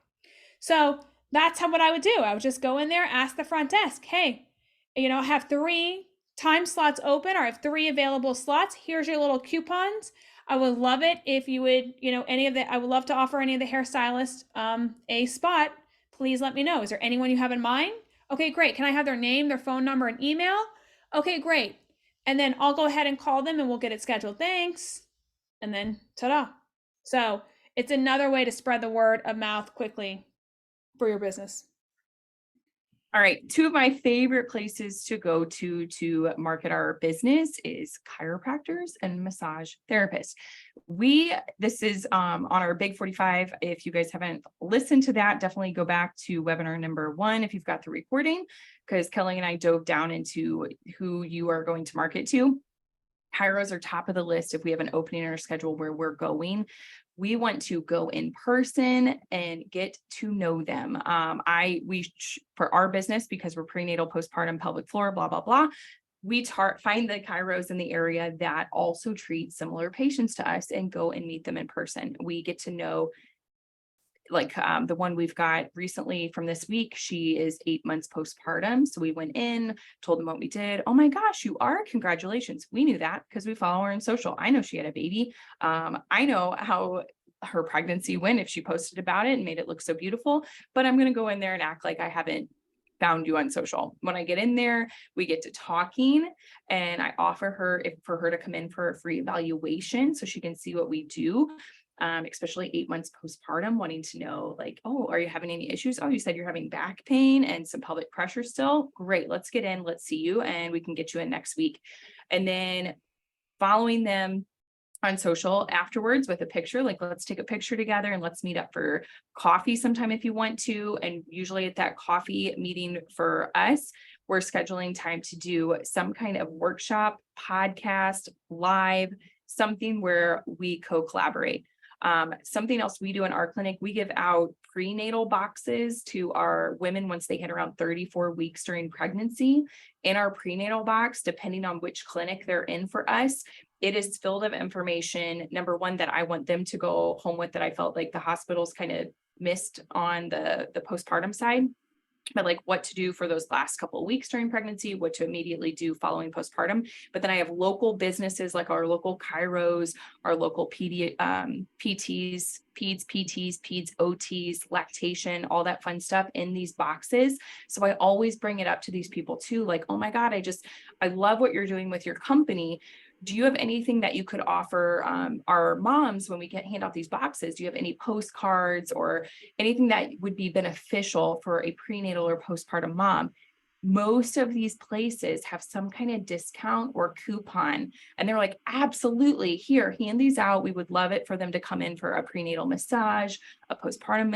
C: So that's what I would do. I would just go in there, ask the front desk, hey, I have 3 time slots open, or I have 3 available slots. Here's your little coupons. I would love it if you would, I would love to offer any of the hairstylists a spot. Please let me know. Is there anyone you have in mind? Okay, great. Can I have their name, their phone number, and email? Okay, great. And then I'll go ahead and call them and we'll get it scheduled. Thanks. And then ta-da. So it's another way to spread the word of mouth quickly for your business.
A: All right. 2 of my favorite places to go to market our business is chiropractors and massage therapists. This is on our Big 45. If you guys haven't listened to that, definitely go back to webinar number 1 if you've got the recording, because Kelly and I dove down into who you are going to market to. Chiros are top of the list if we have an opening in our schedule where we're going. We want to go in person and get to know them. For our business, because we're prenatal, postpartum, pelvic floor, blah, blah, blah, we find the chiros in the area that also treat similar patients to us and go and meet them in person. We get to know the one we've got recently from this week, she is 8 months postpartum. So we went in, told them what we did. Oh my gosh, you are, congratulations. We knew that because we follow her on social. I know she had a baby. I know how her pregnancy went if she posted about it and made it look so beautiful, but I'm going to go in there and act like I haven't found you on social. When I get in there, we get to talking, and I offer her for her to come in for a free evaluation so she can see what we do. Especially 8 months postpartum, wanting to know like, oh, are you having any issues? Oh, you said you're having back pain and some pelvic pressure still. Great. Let's get in. Let's see you, and we can get you in next week. And then following them on social afterwards with a picture, like let's take a picture together and let's meet up for coffee sometime if you want to. And usually at that coffee meeting for us, we're scheduling time to do some kind of workshop, podcast, live, something where we co-collaborate. Something else we do in our clinic, we give out prenatal boxes to our women once they hit around 34 weeks during pregnancy. In our prenatal box, depending on which clinic they're in for us, it is filled of information. Number one, that I want them to go home with, that I felt like the hospitals kind of missed on the postpartum side. But like what to do for those last couple of weeks during pregnancy, what to immediately do following postpartum. But then I have local businesses like our local chiros, our local PTs, peds, PTs, peds, OTs, lactation, all that fun stuff in these boxes. So I always bring it up to these people too, like, oh my God, I love what you're doing with your company. Do you have anything that you could offer our moms when we hand out these boxes? Do you have any postcards or anything that would be beneficial for a prenatal or postpartum mom? Most of these places have some kind of discount or coupon, and they're like, absolutely, here, hand these out. We would love it for them to come in for a prenatal massage, a postpartum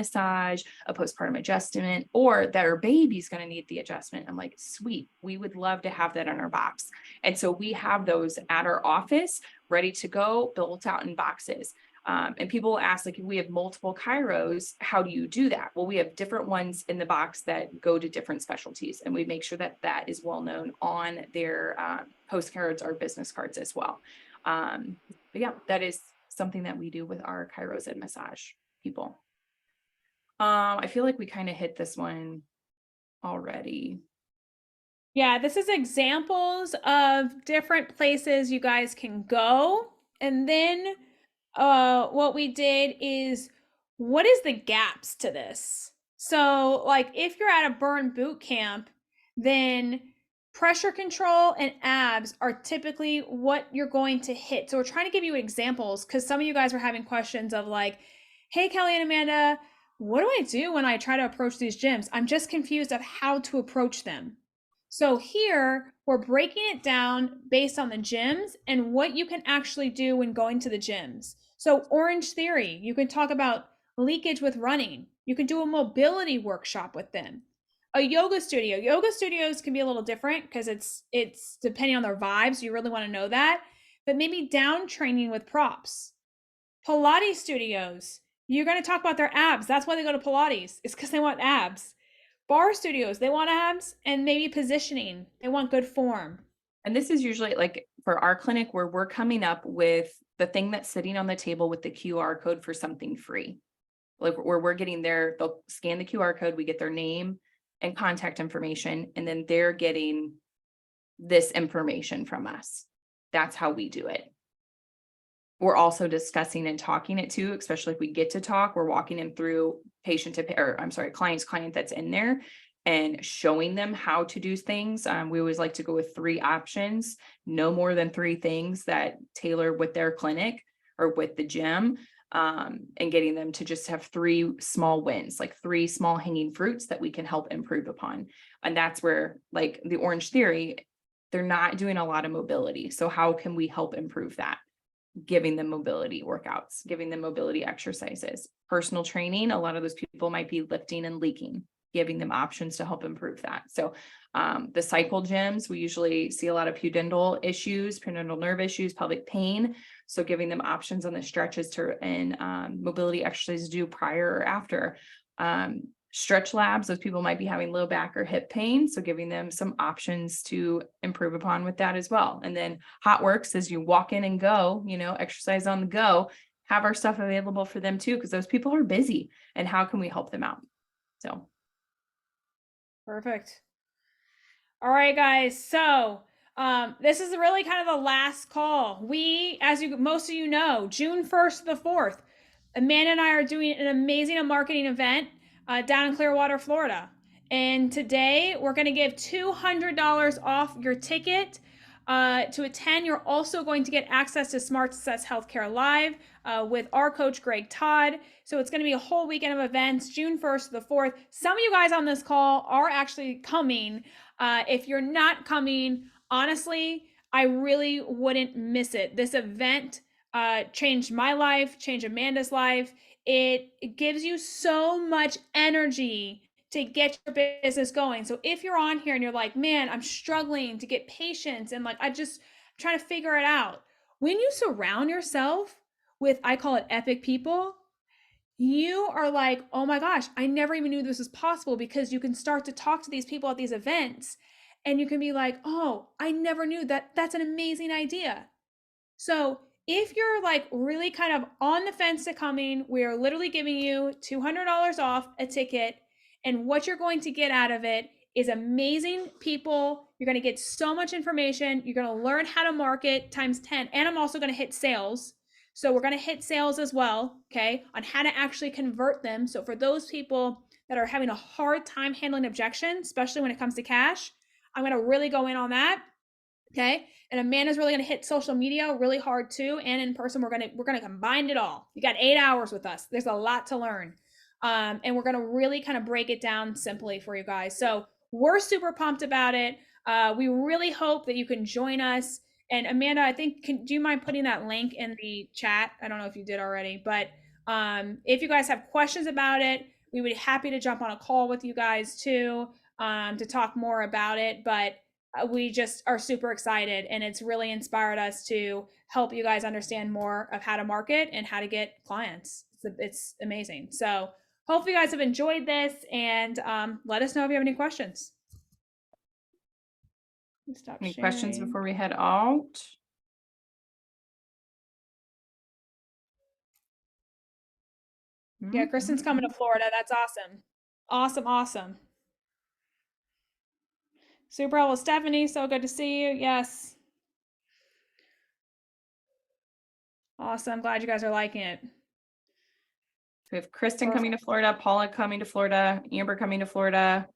A: adjustment, or their baby's going to need the adjustment. I'm like, sweet, we would love to have that in our box. And so we have those at our office ready to go, built out in boxes. And people will ask, like, if we have multiple chiros, how do you do that? Well, we have different ones in the box that go to different specialties, and we make sure that that is well known on their postcards or business cards as well. But yeah, that is something that we do with our chiros and massage people. I feel like we kind of hit this one already.
C: Yeah, this is examples of different places you guys can go. And then what we did is, what is the gaps to this? So like if you're at a burn boot camp, then pressure control and abs are typically what you're going to hit. So we're trying to give you examples because some of you guys were having questions of like, hey, Kelly and Amanda, what do I do when I try to approach these gyms? I'm just confused of how to approach them. So here we're breaking it down based on the gyms and what you can actually do when going to the gyms. So Orange Theory, you can talk about leakage with running. You can do a mobility workshop with them. A yoga studio. Yoga studios can be a little different because it's depending on their vibes. You really want to know that. But maybe down training with props. Pilates studios. You're going to talk about their abs. That's why they go to Pilates. It's because they want abs. Bar studios, they want abs and maybe positioning. They want good form.
A: And this is usually like for our clinic where we're coming up with the thing that's sitting on the table with the QR code for something free. Like where we're getting they'll scan the QR code, we get their name and contact information, and then they're getting this information from us. That's how we do it. We're also discussing and talking it too, especially if we get to talk, we're walking them through client's client that's in there and showing them how to do things. We always like to go with 3 options, no more than 3 things that tailor with their clinic or with the gym, and getting them to just have 3 small wins, like 3 small hanging fruits that we can help improve upon. And that's where, like the Orange Theory, they're not doing a lot of mobility. So how can we help improve that? Giving them mobility workouts, giving them mobility exercises, personal training. A lot of those people might be lifting and leaking, giving them options to help improve that. So the cycle gyms, we usually see a lot of pudendal issues, pudendal nerve issues, pelvic pain. So giving them options on the stretches and mobility exercises to do prior or after. Stretch labs, those people might be having low back or hip pain. So giving them some options to improve upon with that as well. And then hot works as you walk in and go, exercise on the go. have our stuff available for them too, because those people are busy, and how can we help them out? So
C: Perfect. All right, guys. So this is really kind of the last call. We, as you most of you know, June 1st to the 4th, Amanda and I are doing an amazing marketing event down in Clearwater, Florida. And today we're going to give $200 off your ticket to attend. You're also going to get access to Smart Success Healthcare Live with our coach, Greg Todd. So it's going to be a whole weekend of events, June 1st to the 4th. Some of you guys on this call are actually coming. If you're not coming, honestly, I really wouldn't miss it. This event changed my life, changed Amanda's life. It gives you so much energy to get your business going. So if you're on here and you're like, man, I'm struggling to get patients and like, I'm trying to figure it out. When you surround yourself with, I call it epic people, you are like, oh my gosh, I never even knew this was possible, because you can start to talk to these people at these events and you can be like, oh, I never knew that. That's an amazing idea. So if you're like really kind of on the fence to coming, we are literally giving you $200 off a ticket. And what you're going to get out of it is amazing people. You're going to get so much information. You're going to learn how to market times 10. And I'm also going to hit sales. So we're going to hit sales as well, okay, on how to actually convert them. So for those people that are having a hard time handling objections, especially when it comes to cash, I'm going to really go in on that. Okay. And Amanda's really going to hit social media really hard too. And in person, we're going to combine it all. You got 8 hours with us. There's a lot to learn. And we're going to really kind of break it down simply for you guys. So we're super pumped about it. We really hope that you can join us. And Amanda, I think, do you mind putting that link in the chat? I don't know if you did already, but if you guys have questions about it, we would be happy to jump on a call with you guys too, to talk more about it. But we just are super excited, and it's really inspired us to help you guys understand more of how to market and how to get clients. It's amazing. So hopefully you guys have enjoyed this, and let us know if you have any questions. Stop
A: any questions
C: sharing.
A: before we head out?
C: Yeah, Kristen's coming to Florida. That's awesome. Awesome, awesome. Super helpful. Stephanie, so good to see you. Yes. Awesome. Glad you guys are liking it.
A: We have Kristen coming to Florida, Paula coming to Florida, Amber coming to Florida,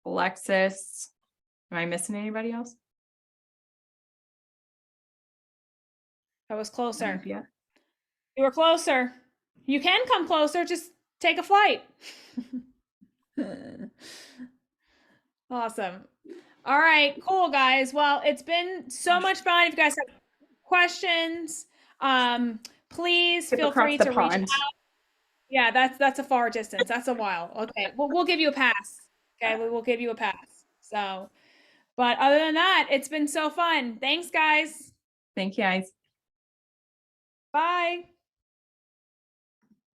A: Alexis. Am I missing anybody else?
C: That was closer.
A: Yeah.
C: You were closer. You can come closer. Just take a flight. Awesome. All right, cool, guys. Well, it's been so much fun. If you guys have questions, please
A: Skip
C: feel
A: across
C: free
A: the
C: to reach
A: pond.
C: out. Yeah, that's a far distance. That's a while. Okay, we'll give you a pass. Okay, we will give you a pass. So, but other than that, it's been so fun. Thanks, guys.
A: Thank you, guys.
C: Bye.